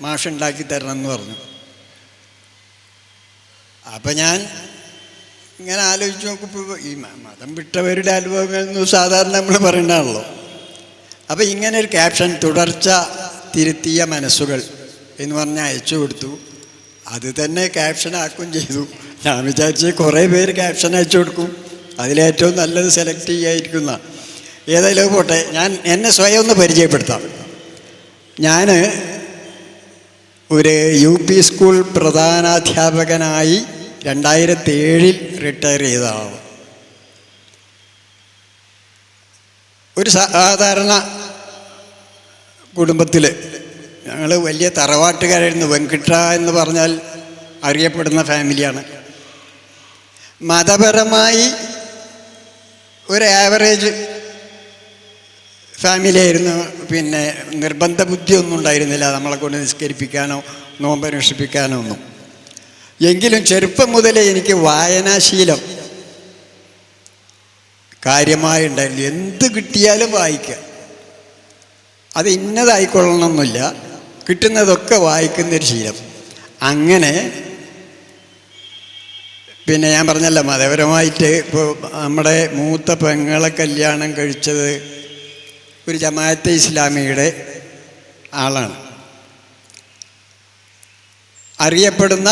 മാഷുണ്ടാക്കി തരണം എന്ന് പറഞ്ഞു. അപ്പം ഞാൻ ഇങ്ങനെ ആലോചിച്ച് നോക്കുമ്പോൾ ഈ മതം വിട്ടവരുടെ അനുഭവങ്ങളെന്ന് സാധാരണ നമ്മൾ പറയണതാണല്ലോ. അപ്പോൾ ഇങ്ങനെ ഒരു ക്യാപ്ഷൻ, തുടർച്ച തിരുത്തിയ മനസ്സുകൾ എന്ന് പറഞ്ഞ് അയച്ചു കൊടുത്തു. അത് തന്നെ ക്യാപ്ഷനാക്കുകയും ചെയ്തു. ഞാൻ വിചാരിച്ച് കുറേ പേര് ക്യാപ്ഷൻ അയച്ചു കൊടുക്കും, അതിലേറ്റവും നല്ലത് സെലക്ട് ചെയ്യാതിരിക്കുന്ന. ഏതായാലും പോട്ടെ, ഞാൻ എന്നെ സ്വയം ഒന്ന് പരിചയപ്പെടുത്താം. ഞാൻ ഒരു UP സ്കൂൾ പ്രധാനാധ്യാപകനായി 2007 റിട്ടയർ ചെയ്തതാണ്. ഒരു സാധാരണ കുടുംബത്തിൽ ഞങ്ങൾ വലിയ തറവാട്ടുകാരായിരുന്നു. വെങ്കിട്ട എന്ന് പറഞ്ഞാൽ അറിയപ്പെടുന്ന ഫാമിലിയാണ്. മതപരമായി ഒരു ആവറേജ് ഫാമിലി ആയിരുന്നു. പിന്നെ നിർബന്ധ ബുദ്ധിയൊന്നും ഉണ്ടായിരുന്നില്ല നമ്മളെ കൊണ്ട് നിസ്കരിപ്പിക്കാനോ നോമ്പനുഷ്ഠിപ്പിക്കാനോ ഒന്നും. എങ്കിലും ചെറുപ്പം മുതലേ എനിക്ക് വായനാശീലം കാര്യമായി ഉണ്ടായിരുന്നു. എന്ത് കിട്ടിയാലും വായിക്കുക. അത് ഇന്നതായിക്കൊള്ളണമെന്നില്ല, കിട്ടുന്നതൊക്കെ വായിക്കുന്നൊരു ശീലം. അങ്ങനെ പിന്നെ ഞാൻ പറഞ്ഞല്ലോ, മതപരമായിട്ട് ഇപ്പോൾ നമ്മുടെ മൂത്ത പെങ്ങളെ കല്യാണം കഴിച്ചത് ഒരു ജമാഅത്തെ ഇസ്ലാമിയുടെ ആളാണ്. അറിയപ്പെടുന്ന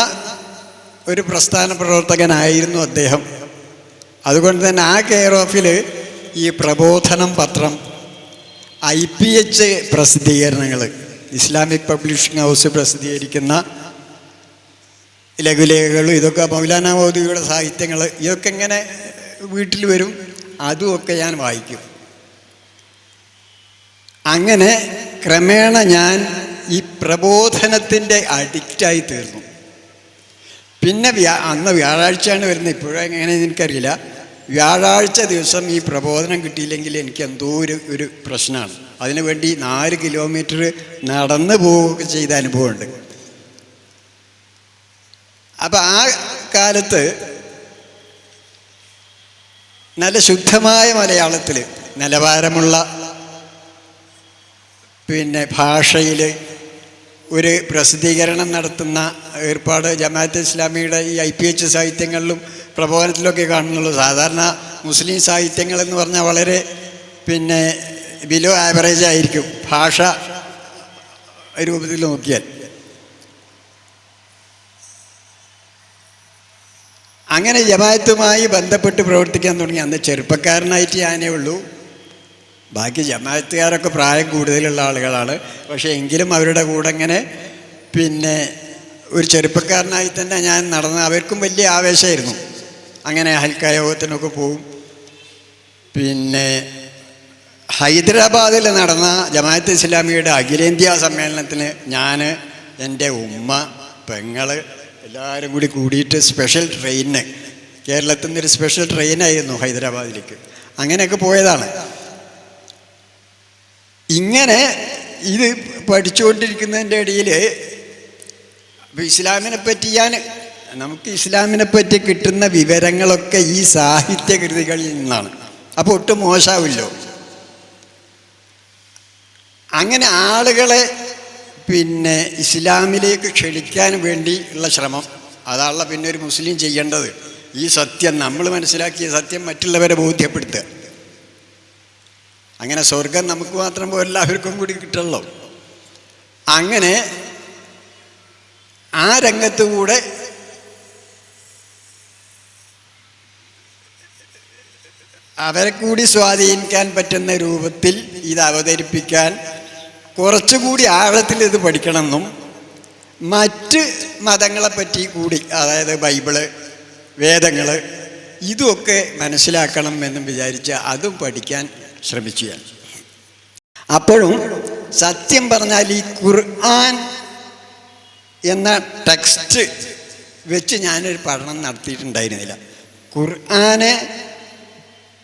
ഒരു പ്രസ്ഥാന പ്രവർത്തകനായിരുന്നു അദ്ദേഹം. അതുകൊണ്ട് തന്നെ ആ കെയർ ഓഫിൽ ഈ പ്രബോധനം പത്രം, IPH പ്രസിദ്ധീകരണങ്ങൾ, ഇസ്ലാമിക് പബ്ലിഷിംഗ് ഹൗസ് പ്രസിദ്ധീകരിക്കുന്ന ലഘുലേഖകൾ, ഇതൊക്കെ മൗലാന മൗദൂദിയുടെ സാഹിത്യങ്ങൾ, ഇതൊക്കെ ഇങ്ങനെ വീട്ടിൽ വരും. അതുമൊക്കെ ഞാൻ വായിക്കും. അങ്ങനെ ക്രമേണ ഞാൻ ഈ പ്രബോധനത്തിൻ്റെ അഡിക്റ്റായി തീർന്നു. പിന്നെ അന്ന് വ്യാഴാഴ്ചയാണ് വരുന്നത്, ഇപ്പോഴും എങ്ങനെയെന്ന് എനിക്കറിയില്ല. വ്യാഴാഴ്ച ദിവസം ഈ പ്രബോധനം കിട്ടിയില്ലെങ്കിൽ എനിക്ക് എന്തോ ഒരു പ്രശ്നമാണ്. അതിനുവേണ്ടി 4 കിലോമീറ്റർ നടന്നു പോവുകയൊക്കെ ചെയ്ത അനുഭവമുണ്ട്. അപ്പം ആ കാലത്ത് നല്ല ശുദ്ധമായ മലയാളത്തിൽ നിലവാരമുള്ള ഭാഷയിൽ ഒരു പ്രസിദ്ധീകരണം നടത്തുന്ന ഏർപ്പാട് ജമാഅത്തെ ഇസ്ലാമിയുടെ ഈ IPH സാഹിത്യങ്ങളിലും പ്രബോധനത്തിലൊക്കെ കാണുന്നുള്ളൂ. സാധാരണ മുസ്ലിം സാഹിത്യങ്ങളെന്ന് പറഞ്ഞാൽ വളരെ ബിലോ ആവറേജ് ആയിരിക്കും ഭാഷ രൂപത്തിൽ നോക്കിയാൽ. അങ്ങനെ ജമാഅത്തുമായി ബന്ധപ്പെട്ട് പ്രവർത്തിക്കാൻ തുടങ്ങി. അന്ന് ചെറുപ്പക്കാരനായിട്ട് ഞാനേ ഉള്ളൂ. ബാക്കി ജമാഅത്തുകാരൊക്കെ പ്രായം കൂടുതലുള്ള ആളുകളാണ്. പക്ഷേ എങ്കിലും അവരുടെ കൂടെ ഇങ്ങനെ ഒരു ചെറുപ്പക്കാരനായി തന്നെ ഞാൻ നടന്ന് അവർക്കും വലിയ ആവേശമായിരുന്നു. അങ്ങനെ ഹൽക്ക യോഗത്തിനൊക്കെ പോവും. ഹൈദരാബാദിൽ നടന്ന ജമാഅത്തെ ഇസ്ലാമിയുടെ അഖിലേന്ത്യാ സമ്മേളനത്തിന് ഞാൻ, എൻ്റെ ഉമ്മ, പെങ്ങൾ എല്ലാവരും കൂടിയിട്ട് സ്പെഷ്യൽ ട്രെയിനിന്, കേരളത്തിൽ നിന്നൊരു സ്പെഷ്യൽ ട്രെയിനായിരുന്നു ഹൈദരാബാദിലേക്ക്, അങ്ങനെയൊക്കെ പോയതാണ്. ഇങ്ങനെ ഇത് പഠിച്ചുകൊണ്ടിരിക്കുന്നതിൻ്റെ ഇടയിൽ ഇസ്ലാമിനെ പറ്റി നമുക്ക് ഇസ്ലാമിനെ പറ്റി കിട്ടുന്ന വിവരങ്ങളൊക്കെ ഈ സാഹിത്യകൃതികളിൽ നിന്നാണ്. അപ്പോൾ ഒട്ടും മോശമാവില്ലോ. അങ്ങനെ ആളുകളെ ഇസ്ലാമിലേക്ക് ക്ഷണിക്കാൻ വേണ്ടിയുള്ള ശ്രമം, അതാണല്ലോ ഒരു മുസ്ലിം ചെയ്യേണ്ടത്. ഈ സത്യം, നമ്മൾ മനസ്സിലാക്കിയ സത്യം മറ്റുള്ളവരെ ബോധ്യപ്പെടുത്തുക. അങ്ങനെ സ്വർഗം നമുക്ക് മാത്രം പോലെ എല്ലാവർക്കും കൂടി കിട്ടുള്ളൂ. അങ്ങനെ ആ രംഗത്തുകൂടെ അവരെ കൂടി സ്വാധീനിക്കാൻ പറ്റുന്ന രൂപത്തിൽ ഇത് അവതരിപ്പിക്കാൻ കുറച്ചുകൂടി ആഴത്തിൽ ഇത് പഠിക്കണമെന്നും മറ്റ് മതങ്ങളെപ്പറ്റി കൂടി, അതായത് ബൈബിള്, വേദങ്ങൾ, ഇതുമൊക്കെ മനസ്സിലാക്കണം എന്നും വിചാരിച്ച് അതും പഠിക്കാൻ ശ്രമിച്ചു ഞാൻ. അപ്പോഴും സത്യം പറഞ്ഞാൽ ഈ ഖുർആൻ എന്ന ടെക്സ്റ്റ് വെച്ച് ഞാനൊരു പഠനം നടത്തിയിട്ടുണ്ടായിരുന്നില്ല. ഖുർആനെ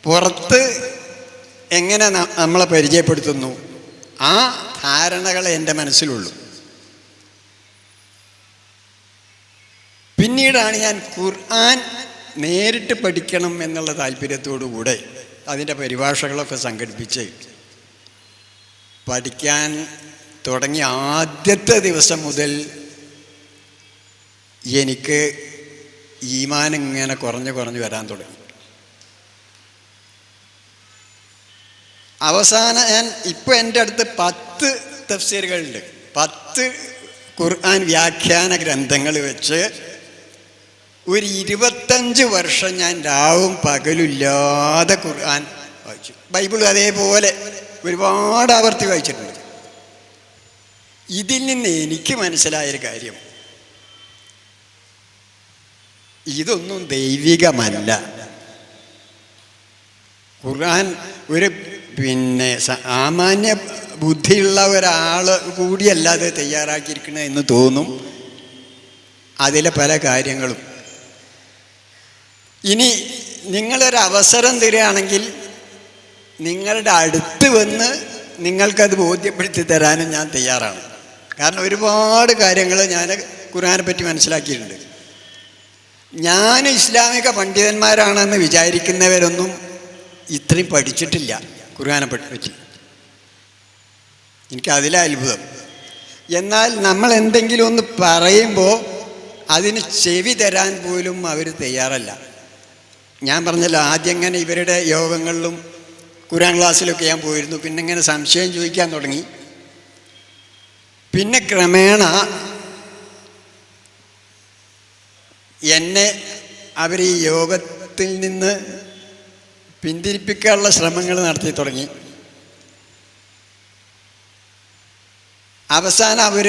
പുറത്ത് എങ്ങനെ നമ്മളെ പരിചയപ്പെടുത്തുന്നു, ആ ധാരണകളെ എൻ്റെ മനസ്സിലുള്ളൂ. പിന്നീടാണ് ഞാൻ ഖുർആൻ നേരിട്ട് പഠിക്കണം എന്നുള്ള താല്പര്യത്തോടു കൂടെ അതിൻ്റെ പരിഭാഷകളൊക്കെ സംഘടിപ്പിച്ച് പഠിക്കാൻ തുടങ്ങിയ ആദ്യത്തെ ദിവസം മുതൽ എനിക്ക് ഈമാൻ ഇങ്ങനെ കുറഞ്ഞു വരാൻ തുടങ്ങി. അവസാനം ഇപ്പോൾ എൻ്റെ അടുത്ത് 10 തഫ്സീറുകളുണ്ട്. 10 ഖുർആൻ വ്യാഖ്യാന ഗ്രന്ഥങ്ങൾ വെച്ച് ഒരു 25 വർഷം ഞാൻ രാവും പകലില്ലാതെ ഖുർആൻ വായിച്ചു. ബൈബിൾ അതേപോലെ ഒരുപാട് ആവർത്തി വായിച്ചിട്ടുണ്ട്. ഇതിൽ നിന്ന് എനിക്ക് മനസ്സിലായൊരു കാര്യം, ഇതൊന്നും ദൈവികമല്ല. ഖുർആൻ ഒരു സാമാന്യ ബുദ്ധിയുള്ള ഒരാൾ കൂടിയല്ലാതെ തയ്യാറാക്കിയിരിക്കണത് എന്ന് തോന്നും അതിലെ പല കാര്യങ്ങളും. ഇനി നിങ്ങളൊരവസരം തരികയാണെങ്കിൽ നിങ്ങളുടെ അടുത്ത് വന്ന് നിങ്ങൾക്കത് ബോധ്യപ്പെടുത്തി തരാനും ഞാൻ തയ്യാറാണ്. കാരണം ഒരുപാട് കാര്യങ്ങൾ ഞാൻ ഖുർആനെ പറ്റി മനസ്സിലാക്കിയിട്ടുണ്ട്. ഞാൻ ഇസ്ലാമിക പണ്ഡിതന്മാരാണെന്ന് വിചാരിക്കുന്നവരൊന്നും ഇത്രയും പഠിച്ചിട്ടില്ല ഖുർആനെ പറ്റി. എനിക്കതിലെ അത്ഭുതം. എന്നാൽ നമ്മൾ എന്തെങ്കിലും ഒന്ന് പറയുമ്പോൾ അതിന് ചെവി തരാൻ പോലും അവർ തയ്യാറല്ല. ഞാൻ പറഞ്ഞല്ലോ, ആദ്യം ഇങ്ങനെ ഇവരുടെ യോഗങ്ങളിലും ഖുർആൻ ക്ലാസ്സിലൊക്കെ ഞാൻ പോയിരുന്നു. പിന്നെ ഇങ്ങനെ സംശയം ചോദിക്കാൻ തുടങ്ങി. പിന്നെ ക്രമേണ എന്നെ അവർ ഈ യോഗത്തിൽ നിന്ന് പിന്തിരിപ്പിക്കാനുള്ള ശ്രമങ്ങൾ നടത്തി തുടങ്ങി. അവസാനം അവർ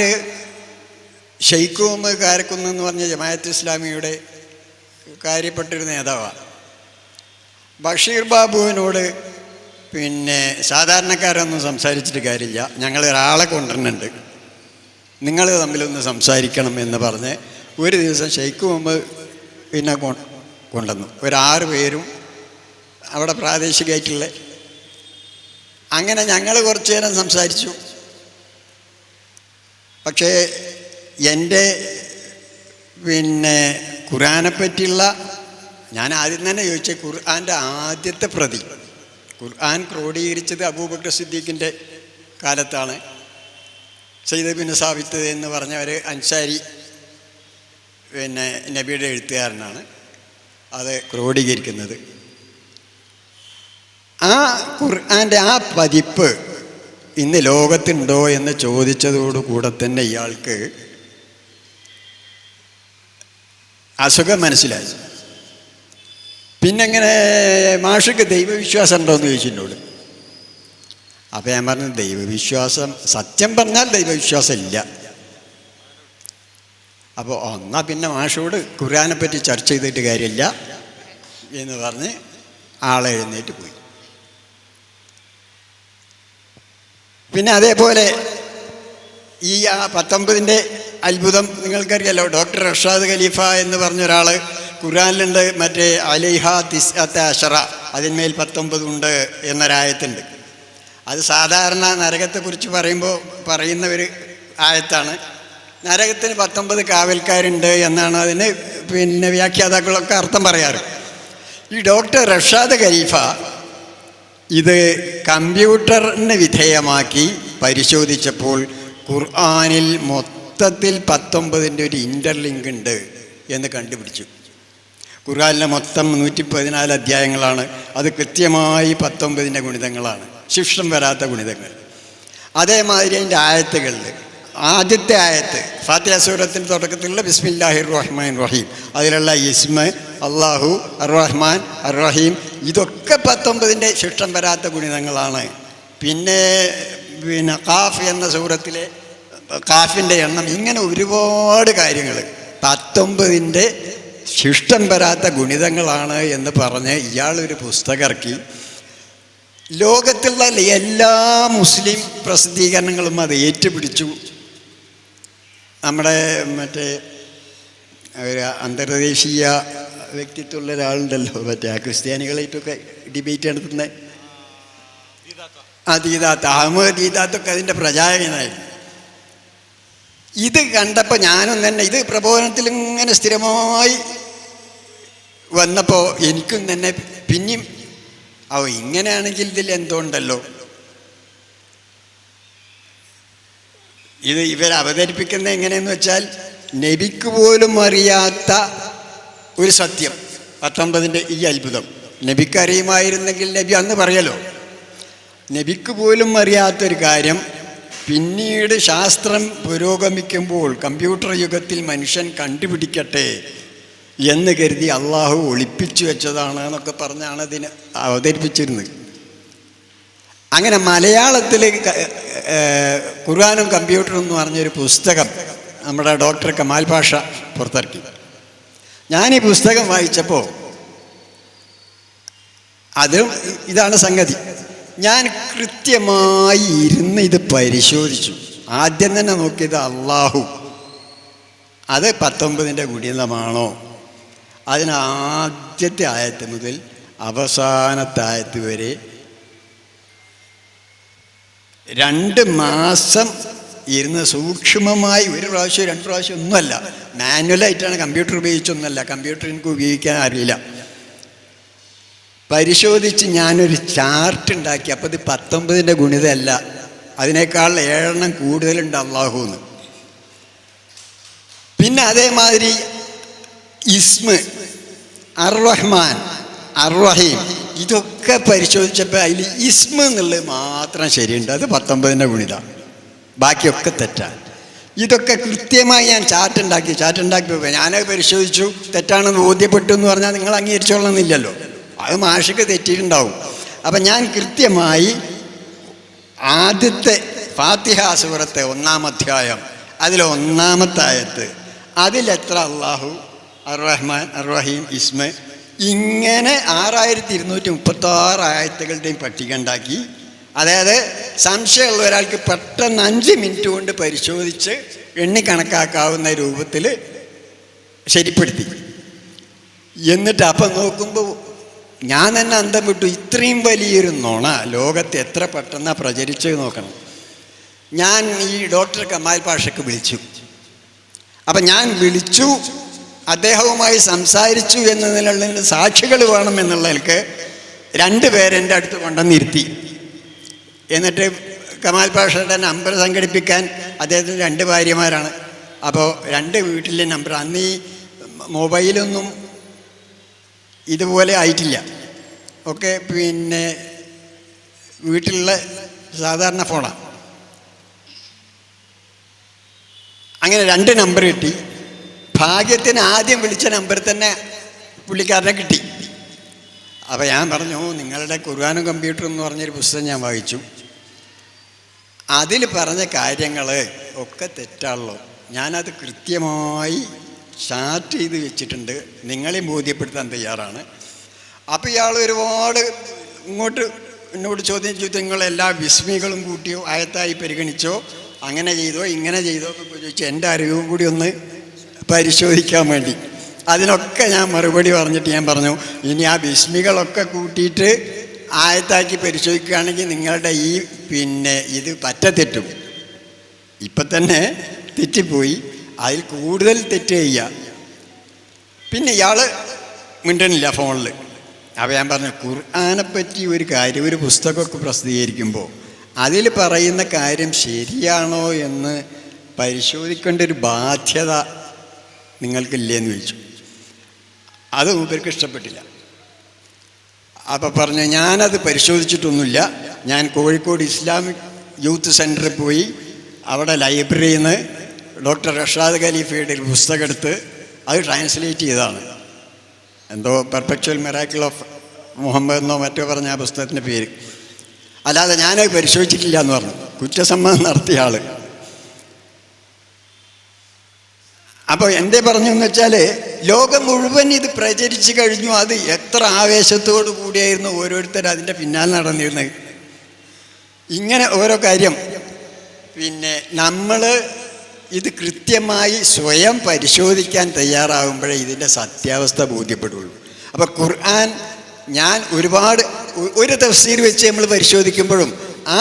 ഷെയ്ഖ് മുഹമ്മദ് കാരക്കുന്ന് എന്ന് പറഞ്ഞ ജമാഅത്ത് ഇസ്ലാമിയുടെ കാര്യപ്പെട്ടൊരു നേതാവാണ്. ബഷീർ ബാബുവിനോട് സാധാരണക്കാരൊന്നും സംസാരിച്ചിട്ട് കാര്യമില്ല, ഞങ്ങൾ ഒരാളെ കൊണ്ടുവരുന്നുണ്ട്, നിങ്ങൾ തമ്മിലൊന്ന് സംസാരിക്കണം എന്ന് പറഞ്ഞ് ഒരു ദിവസം ഷെയ്ഖ് മുഹമ്മദ് കൊണ്ടുവന്നു. ഒരു 6 പേരും അവിടെ പ്രാദേശികമായിട്ടുള്ള. അങ്ങനെ ഞങ്ങൾ കുറച്ചു നേരം സംസാരിച്ചു. പക്ഷേ എൻ്റെ ഖുർആനെ പറ്റിയുള്ള ഞാൻ ആദ്യം തന്നെ ചോദിച്ച ഖുർആൻ്റെ ആദ്യത്തെ പ്രതി, ഖുർആൻ ക്രോഡീകരിച്ചത് അബൂബക്കർ സിദ്ദീഖിൻ്റെ കാലത്താണ്. സയ്യിദ് ബിൻ സാബിത്ത് എന്ന് പറഞ്ഞ ഒരു അൻസാരി നബിയുടെ എഴുത്തുകാരനാണ് അത് ക്രോഡീകരിക്കുന്നത്. ആ ഖുർആൻ്റെ ആ പതിപ്പ് ഇന്ന് ലോകത്തുണ്ടോ എന്ന് ചോദിച്ചതോടുകൂടെ തന്നെ ഇയാൾക്ക് അസുഖം മനസ്സിലായി. പിന്നെങ്ങനെ മാഷക്ക് ദൈവവിശ്വാസം ഉണ്ടോ എന്ന് ചോദിച്ചിട്ടുള്ളൂ. അപ്പോൾ ഞാൻ പറഞ്ഞു, ദൈവവിശ്വാസം സത്യം പറഞ്ഞാൽ ദൈവവിശ്വാസം ഇല്ല. അപ്പോൾ എന്നാൽ പിന്നെ മാഷോട് ഖുർആനെ പറ്റി ചർച്ച ചെയ്തിട്ട് കാര്യമില്ല എന്ന് പറഞ്ഞ് ആളെ എഴുന്നേറ്റ് പോയി. പിന്നെ അതേപോലെ ഈ 19 അത്ഭുതം നിങ്ങൾക്കറിയാലോ. ഡോക്ടർ റഷാദ് ഖലീഫ എന്ന് പറഞ്ഞൊരാൾ ഖുർആനിലുണ്ട്, മറ്റേ അലൈഹ തിസ്അത്ത അശറ, അതിന്മേൽ 19 ഉണ്ട് എന്നൊരായത്തുണ്ട്. അത് സാധാരണ നരകത്തെക്കുറിച്ച് പറയുന്ന ഒരു ആയത്താണ്. നരകത്തിന് 19 കാവൽക്കാരുണ്ട് എന്നാണ് അതിന് വ്യാഖ്യാതാക്കളൊക്കെ അർത്ഥം പറയാറ്. ഈ ഡോക്ടർ റഷാദ് ഖലീഫ ഇത് കമ്പ്യൂട്ടറിന് വിധേയമാക്കി പരിശോധിച്ചപ്പോൾ ഖുർആനിൽ മൊത്തത്തിൽ 19 ഒരു ഇൻ്റർലിങ്ക് ഉണ്ട് എന്ന് കണ്ടുപിടിച്ചു. ഖുർആനിലെ മൊത്തം 114 അധ്യായങ്ങളാണ്. അത് കൃത്യമായി 19 ഗുണിതങ്ങളാണ്, ശിഷ്ടം വരാത്ത ഗുണിതങ്ങൾ. അതേമാതിരി അതിൻ്റെ ആയത്തുകളിൽ ആദ്യത്തെ ആയത്ത് ഫാത്തിഹ സൂറത്തിൻ്റെ തുടക്കത്തിലുള്ള ബിസ്മില്ലാഹിർ റഹ്മാൻ റഹീം, അതിലുള്ള ഇസ്മ, അള്ളാഹു, അർ റഹ്മാൻ, അർ റഹീം, ഇതൊക്കെ 19 ശിഷ്ടം വരാത്ത ഗുണിതങ്ങളാണ്. പിന്നെ ഖാഫ് എന്ന സൂറത്തിലെ ഖാഫിൻ്റെ എണ്ണം, ഇങ്ങനെ ഒരുപാട് കാര്യങ്ങൾ 19 ശിഷ്ടം വരാത്ത ഗുണിതങ്ങളാണ് എന്ന് പറഞ്ഞ് ഇയാളൊരു പുസ്തകം ഇറക്കി. ലോകത്തുള്ള എല്ലാ മുസ്ലിം പ്രസിദ്ധീകരണങ്ങളും അത് ഏറ്റുപിടിച്ചു. നമ്മുടെ മറ്റേ ഒരു അന്തർദേശീയ വ്യക്തിത്വമുള്ള ഒരാളുണ്ടല്ലോ, മറ്റേ ക്രിസ്ത്യാനികളായിട്ടൊക്കെ ഡിബേറ്റ് നടത്തുന്ന ദീദാത്ത്, അഹമ്മദ് ദീദാത്തൊക്കെ അതിൻ്റെ പ്രചാരകനായിരുന്നു. ഇത് കണ്ടപ്പോൾ ഞാനും തന്നെ ഇത് പ്രബോധനത്തിൽ ഇങ്ങനെ സ്ഥിരമായി വന്നപ്പോൾ എനിക്കും തന്നെ പിന്നെയും ഇങ്ങനെയാണെങ്കിൽ ഇതിൽ എന്തുകൊണ്ടല്ലോ, ഇത് ഇവരവതരിപ്പിക്കുന്നത് എങ്ങനെയെന്ന് വെച്ചാൽ നബിക്ക് പോലും അറിയാത്ത ഒരു സത്യം, 19 ഈ അത്ഭുതം നബിക്ക് അറിയുമായിരുന്നെങ്കിൽ നബി അന്ന് പറയലോ. നബിക്ക് പോലും അറിയാത്തൊരു കാര്യം പിന്നീട് ശാസ്ത്രം പുരോഗമിക്കുമ്പോൾ കമ്പ്യൂട്ടർ യുഗത്തിൽ മനുഷ്യൻ കണ്ടുപിടിക്കട്ടെ എന്ന് കരുതി അള്ളാഹു ഒളിപ്പിച്ചു വെച്ചതാണ് എന്നൊക്കെ പറഞ്ഞാണ് ഇതിന് അവതരിപ്പിച്ചിരുന്നത്. അങ്ങനെ മലയാളത്തിൽ ഖുർആനും കമ്പ്യൂട്ടറും എന്ന് പറഞ്ഞൊരു പുസ്തകം നമ്മുടെ ഡോക്ടർ കമാൽ പാഷ പുറത്തിറക്കി. ഞാൻ ഈ പുസ്തകം വായിച്ചപ്പോൾ ഇതാണ് സംഗതി. ഞാൻ കൃത്യമായി ഇരുന്ന് ഇത് പരിശോധിച്ചു. ആദ്യം തന്നെ നോക്കിയത് അള്ളാഹു, അത് 19 ഗുണിതമാണോ? അതിന് ആദ്യത്തെ ആയത്ത് മുതൽ അവസാനത്തെ ആയത്ത് വരെ 2 മാസം ഇരുന്ന് സൂക്ഷ്മമായി, ഒരു പ്രാവശ്യം 2 പ്രാവശ്യം ഒന്നുമല്ല, മാനുവലായിട്ടാണ്, കമ്പ്യൂട്ടർ ഉപയോഗിച്ചൊന്നുമല്ല, കമ്പ്യൂട്ടർ എനിക്ക് ഉപയോഗിക്കാൻ അറിയില്ല. പരിശോധിച്ച് ഞാനൊരു ചാർട്ട് ഉണ്ടാക്കി. അപ്പോൾ ഇത് 19 ഗുണിതമല്ല, അതിനേക്കാൾ 7 കൂടുതലുണ്ട് അള്ളാഹുന്ന്. പിന്നെ അതേമാതിരി ഇസ്മ, അർ റഹ്മാൻ, അർ റഹീം, ഇതൊക്കെ പരിശോധിച്ചപ്പോൾ അതിൽ ഇസ്മ എന്നുള്ളത് മാത്രം ശരിയുണ്ട്, അത് 19 ഗുണിത, ബാക്കിയൊക്കെ തെറ്റാണ്. ഇതൊക്കെ കൃത്യമായി ഞാൻ ചാർട്ട് ഉണ്ടാക്കി ഞാനത് പരിശോധിച്ചു, തെറ്റാണെന്ന് ബോധ്യപ്പെട്ടു എന്ന് പറഞ്ഞാൽ നിങ്ങൾ അംഗീകരിച്ചോളണമെന്നില്ലല്ലോ, അത് മാഷക്ക് തെറ്റിയിട്ടുണ്ടാവും. അപ്പം ഞാൻ കൃത്യമായി ആദ്യത്തെ ഫാത്തിഹ സൂറത്തെ 1-ാം അധ്യായം അതിൽ 1-ാമത്തെ ആയത്ത്, അതിലെത്ര അള്ളാഹു, അർ റഹ്മാൻ, അർ റഹീം, ഇസ്മ, ഇങ്ങനെ 6236 ആയത്തുകളുടെയും പട്ടിക ഉണ്ടാക്കി. അതായത് സംശയമുള്ള ഒരാൾക്ക് പെട്ടെന്ന് 5 മിനിറ്റ് കൊണ്ട് പരിശോധിച്ച് എണ്ണിക്കണക്കാക്കാവുന്ന രൂപത്തിൽ ശരിപ്പെടുത്തി. എന്നിട്ട് അപ്പം നോക്കുമ്പോൾ ഞാൻ തന്നെ അന്തം വിട്ടു. ഇത്രയും വലിയൊരു നുണ ലോകത്ത് എത്ര പെട്ടെന്നാണ് പ്രചരിച്ച് നോക്കണം. ഞാൻ ഈ ഡോക്ടർ കമാൽ പാഷക്ക് വിളിച്ചു. അപ്പം ഞാൻ വിളിച്ചു, അദ്ദേഹവുമായി സംസാരിച്ചു എന്നതിനുള്ള സാക്ഷികൾ വേണം എന്നുള്ളതിൽക്ക് 2 പേരെൻ്റെ അടുത്ത് കൊണ്ടുവന്നിരുത്തി. എന്നിട്ട് കമാൽ പാഷയുടെ നമ്പർ സംഘടിപ്പിക്കാൻ അദ്ദേഹത്തിന് 2 ഭാര്യമാരാണ്. അപ്പോൾ 2 വീട്ടിലെ നമ്പർ, അന്ന് ഈ മൊബൈലൊന്നും ഇതുപോലെ ആയിട്ടില്ല, ഒക്കെ പിന്നെ വീട്ടിലുള്ള സാധാരണ ഫോണാണ്. അങ്ങനെ 2 നമ്പർ കിട്ടി. ഭാഗ്യത്തിന് ആദ്യം വിളിച്ച നമ്പർ തന്നെ പുള്ളിക്കാരനെ കിട്ടി. അപ്പോൾ ഞാൻ പറഞ്ഞു, നിങ്ങളുടെ ഖുർആനും കമ്പ്യൂട്ടറും എന്ന് പറഞ്ഞൊരു പുസ്തകം ഞാൻ വായിച്ചു, അതിൽ പറഞ്ഞ കാര്യങ്ങൾ ഒക്കെ തെറ്റാണല്ലോ, ഞാനത് കൃത്യമായി ചാർട്ട് ചെയ്ത് വെച്ചിട്ടുണ്ട്, നിങ്ങളെയും ബോധ്യപ്പെടുത്താൻ തയ്യാറാണ്. അപ്പോൾ ഇയാൾ ഒരുപാട് ഇങ്ങോട്ട് എന്നോട് ചോദ്യം ചെയ്തു, നിങ്ങളെല്ലാ വിസ്മികളും കൂട്ടിയോ ആയത്തായി പരിഗണിച്ചോ, അങ്ങനെ ചെയ്തോ ഇങ്ങനെ ചെയ്തോ എന്നൊക്കെ ചോദിച്ചു. എൻ്റെ അറിവും കൂടി ഒന്ന് പരിശോധിക്കാൻ വേണ്ടി അതിനൊക്കെ ഞാൻ മറുപടി പറഞ്ഞിട്ട് ഞാൻ പറഞ്ഞു, ഇനി ആ വിസ്മികളൊക്കെ കൂട്ടിയിട്ട് ആയത്താക്കി പരിശോധിക്കുകയാണെങ്കിൽ നിങ്ങളുടെ ഈ പിന്നെ ഇത് തെറ്റും. ഇപ്പം തന്നെ തെറ്റിപ്പോയി, അതിൽ കൂടുതൽ തെറ്റ് ചെയ്യുക. പിന്നെ ഇയാൾ മിണ്ടണില്ല ഫോണിൽ. അപ്പോൾ ഞാൻ പറഞ്ഞു, ഖുർആനെപ്പറ്റി ഒരു കാര്യം, ഒരു പുസ്തകമൊക്കെ പ്രസിദ്ധീകരിക്കുമ്പോൾ അതിൽ പറയുന്ന കാര്യം ശരിയാണോ എന്ന് പരിശോധിക്കേണ്ട ഒരു ബാധ്യത നിങ്ങൾക്കില്ലേന്ന് ചോദിച്ചു. അത് മൂപ്പർക്ക് ഇഷ്ടപ്പെട്ടില്ല. അപ്പോൾ പറഞ്ഞു, ഞാനത് പരിശോധിച്ചിട്ടൊന്നുമില്ല, ഞാൻ കോഴിക്കോട് ഇസ്ലാമിക് യൂത്ത് സെൻറ്ററിൽ പോയി അവിടെ ലൈബ്രറിയിൽ നിന്ന് ഡോക്ടർ റഷാദ് ഖലീഫയുടെ ഒരു പുസ്തകം എടുത്ത് അത് ട്രാൻസ്ലേറ്റ് ചെയ്തതാണ്. എന്തോ പെർപെക്ച്വൽ മിറാക്കിൾ ഓഫ് മുഹമ്മദ് എന്നോ മറ്റോ പറഞ്ഞ ആ പുസ്തകത്തിൻ്റെ പേര്. അല്ലാതെ ഞാനത് പരിശോധിച്ചിട്ടില്ല എന്ന് പറഞ്ഞു, കുറ്റസമ്മതം നടത്തിയ ആൾ. അപ്പോൾ എന്തേ പറഞ്ഞു എന്ന് വെച്ചാൽ, ലോകം മുഴുവൻ ഇത് പ്രചരിച്ചു കഴിഞ്ഞു. അത് എത്ര ആവേശത്തോടു കൂടിയായിരുന്നു ഓരോരുത്തർ അതിൻ്റെ പിന്നാലെ നടന്നിരുന്നത്. ഇങ്ങനെ ഓരോ കാര്യം പിന്നെ നമ്മൾ ഇത് കൃത്യമായി സ്വയം പരിശോധിക്കാൻ തയ്യാറാകുമ്പോഴേ ഇതിൻ്റെ സത്യാവസ്ഥ ബോധ്യപ്പെടുള്ളൂ. അപ്പോൾ ഖുർആൻ ഞാൻ ഒരു തഫ്സീർ വെച്ച് നമ്മൾ പരിശോധിക്കുമ്പോഴും ആ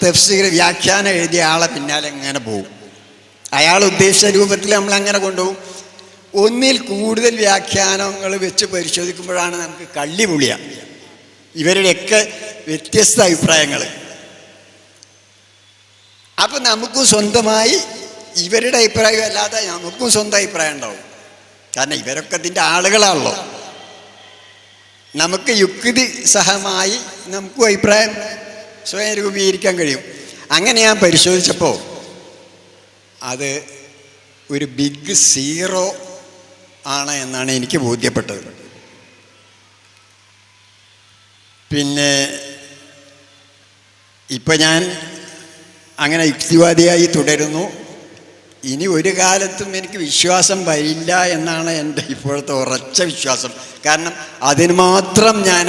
തഫ്സീർ വ്യാഖ്യാനം എഴുതിയ ആളെ പിന്നാലെ എങ്ങനെ പോകും, അയാൾ ഉദ്ദേശിച്ച രൂപത്തിൽ നമ്മളങ്ങനെ കൊണ്ടുപോകും. ഒന്നിൽ കൂടുതൽ വ്യാഖ്യാനങ്ങൾ വെച്ച് പരിശോധിക്കുമ്പോഴാണ് നമുക്ക് കള്ളിമുളിയ ഇവരുടെയൊക്കെ വ്യത്യസ്ത അഭിപ്രായങ്ങൾ. അപ്പം നമുക്കും സ്വന്തമായി ഇവരുടെ അഭിപ്രായം അല്ലാതെ നമുക്കും സ്വന്തം അഭിപ്രായം ഉണ്ടാവും. കാരണം ഇവരൊക്കെ ഇതിൻ്റെ ആളുകളാണല്ലോ. നമുക്ക് യുക്തി സഹമായി നമുക്കും അഭിപ്രായം സ്വയം രൂപീകരിക്കാൻ കഴിയും. അങ്ങനെ ഞാൻ പരിശോധിച്ചപ്പോൾ അത് ഒരു ബിഗ് സീറോ ആണ് എന്നാണ് എനിക്ക് ബോധ്യപ്പെട്ടത്. പിന്നെ ഇപ്പം ഞാൻ അങ്ങനെ യുക്തിവാദിയായി തുടരുന്നു. ഇനി ഒരു കാലത്തും എനിക്ക് വിശ്വാസം വരില്ല എന്നാണ് എൻ്റെ ഇപ്പോഴത്തെ ഉറച്ച വിശ്വാസം. കാരണം അതിന് മാത്രം ഞാൻ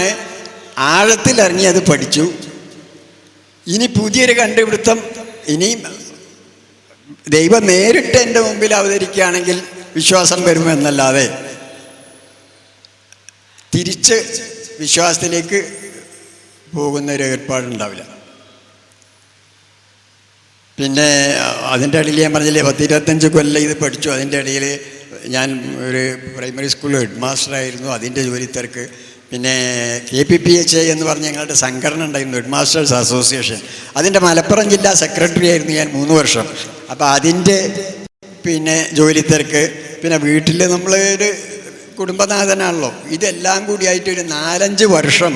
ആഴത്തിലിറങ്ങി അത് പഠിച്ചു. ഇനി പുതിയൊരു കണ്ടുപിടുത്തം ഇനിയും ദൈവം നേരിട്ട് എൻ്റെ മുമ്പിൽ അവതരിക്കുകയാണെങ്കിൽ വിശ്വാസം വരുമെന്നല്ലാതെ തിരിച്ച് വിശ്വാസത്തിലേക്ക് പോകുന്നൊരു ഏർപ്പാടുണ്ടാവില്ല. പിന്നെ അതിൻ്റെ ഇടയിൽ ഞാൻ പറഞ്ഞില്ലേ 10-25 കൊല്ലം ഇത് പഠിച്ചു. അതിൻ്റെ ഇടയിൽ ഞാൻ ഒരു പ്രൈമറി സ്കൂൾ ഹെഡ് മാസ്റ്ററായിരുന്നു, അതിൻ്റെ ജോലി തിരക്ക്. പിന്നെ KPPHA എന്ന് പറഞ്ഞ ഞങ്ങളുടെ സംഘടന ഉണ്ടായിരുന്നു, ഹെഡ് മാസ്റ്റേഴ്സ് അസോസിയേഷൻ. അതിൻ്റെ മലപ്പുറം ജില്ലാ സെക്രട്ടറി ആയിരുന്നു ഞാൻ 3 വർഷം. അപ്പോൾ അതിൻ്റെ പിന്നെ ജോലി തിരക്ക്, പിന്നെ വീട്ടിൽ നമ്മളൊരു കുടുംബനാഥനാണല്ലോ. ഇതെല്ലാം കൂടിയായിട്ട് ഒരു 4-5 വർഷം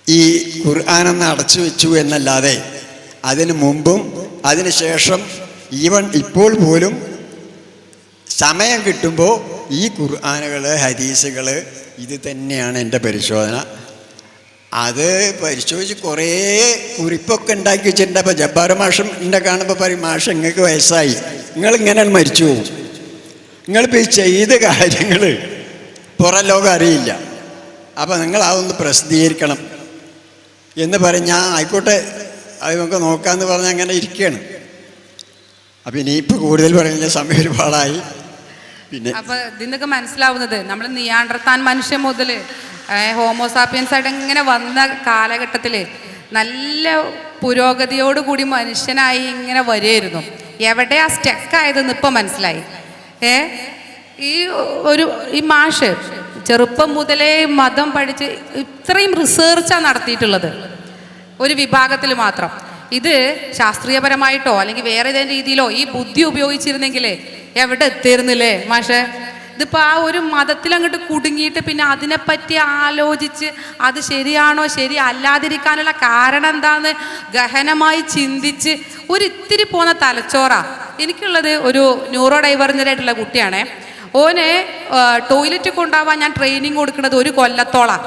ഈ ഖുർആനൊന്ന് അടച്ചു വെച്ചു എന്നല്ലാതെ അതിനു മുമ്പും അതിന് ശേഷം ഈവൻ ഇപ്പോൾ പോലും സമയം കിട്ടുമ്പോൾ ഈ ഖുർആനുകൾ ഹദീസുകൾ ഇത് തന്നെയാണ് എൻ്റെ പരിശോധന. അത് പരിശോധിച്ച് കുറേ കുറിപ്പൊക്കെ ഉണ്ടാക്കി വെച്ചിട്ടുണ്ട്. അപ്പോൾ ജബ്ബാർ മാഷം എന്നെ കാണുമ്പോൾ പറയും, മാഷ് നിങ്ങൾക്ക് വയസ്സായി, നിങ്ങളിങ്ങനെ മരിച്ചു പോകും, നിങ്ങളിപ്പോൾ ഈ ചെയ്ത കാര്യങ്ങൾ പുറം ലോകം അറിയില്ല, അപ്പോൾ നിങ്ങൾ അതൊന്ന് പ്രസിദ്ധീകരിക്കണം എന്ന് പറഞ്ഞ് ഞാൻ ആയിക്കോട്ടെ അത് നമുക്ക് നോക്കാമെന്ന് പറഞ്ഞ് അങ്ങനെ ഇരിക്കുകയാണ്. അപ്പം ഇനിയിപ്പോൾ കൂടുതൽ പറയുന്ന സമയം ഒരുപാടായി. പിന്നെ
അപ്പോൾ ഇതിൽ നിന്നൊക്കെ മനസ്സിലാവുന്നത് നമ്മൾ നിയാണ്ടർത്താൻ മനുഷ്യൻ മുതൽ ഹോമോസാപ്പിയൻസ് ആയിട്ട് ഇങ്ങനെ വന്ന കാലഘട്ടത്തിൽ നല്ല പുരോഗതിയോടുകൂടി മനുഷ്യനായി ഇങ്ങനെ വരുമായിരുന്നു. എവിടെയാ സ്റ്റക്കായതെന്ന് ഇപ്പം മനസ്സിലായി. ഈ മാഷ് ചെറുപ്പം മുതലേ മതം പഠിച്ച് ഇത്രയും റിസർച്ചാണ് നടത്തിയിട്ടുള്ളത് ഒരു വിഭാഗത്തിൽ മാത്രം. ഇത് ശാസ്ത്രീയപരമായിട്ടോ അല്ലെങ്കിൽ വേറെ ഏതെങ്കിലും രീതിയിലോ ഈ ബുദ്ധി ഉപയോഗിച്ചിരുന്നെങ്കിലേ എവിടെ എത്തിയിരുന്നില്ലേ മാഷെ? ഇതിപ്പോൾ ആ ഒരു മതത്തിൽ അങ്ങോട്ട് കുടുങ്ങിയിട്ട് പിന്നെ അതിനെപ്പറ്റി ആലോചിച്ച് അത് ശരിയാണോ ശരി അല്ലാതിരിക്കാനുള്ള കാരണം എന്താന്ന് ഗഹനമായി ചിന്തിച്ച് ഒരിത്തിരി പോന്ന തലച്ചോറാ എനിക്കുള്ളത്. ഒരു ന്യൂറോ ഡൈവർജൻ്റായിട്ടുള്ള കുട്ടിയാണേ. ഓനെ ടോയ്ലറ്റ് കൊണ്ടുപോകാൻ ഞാൻ ട്രെയിനിങ് കൊടുക്കുന്നത് 1 കൊല്ലത്തോളം.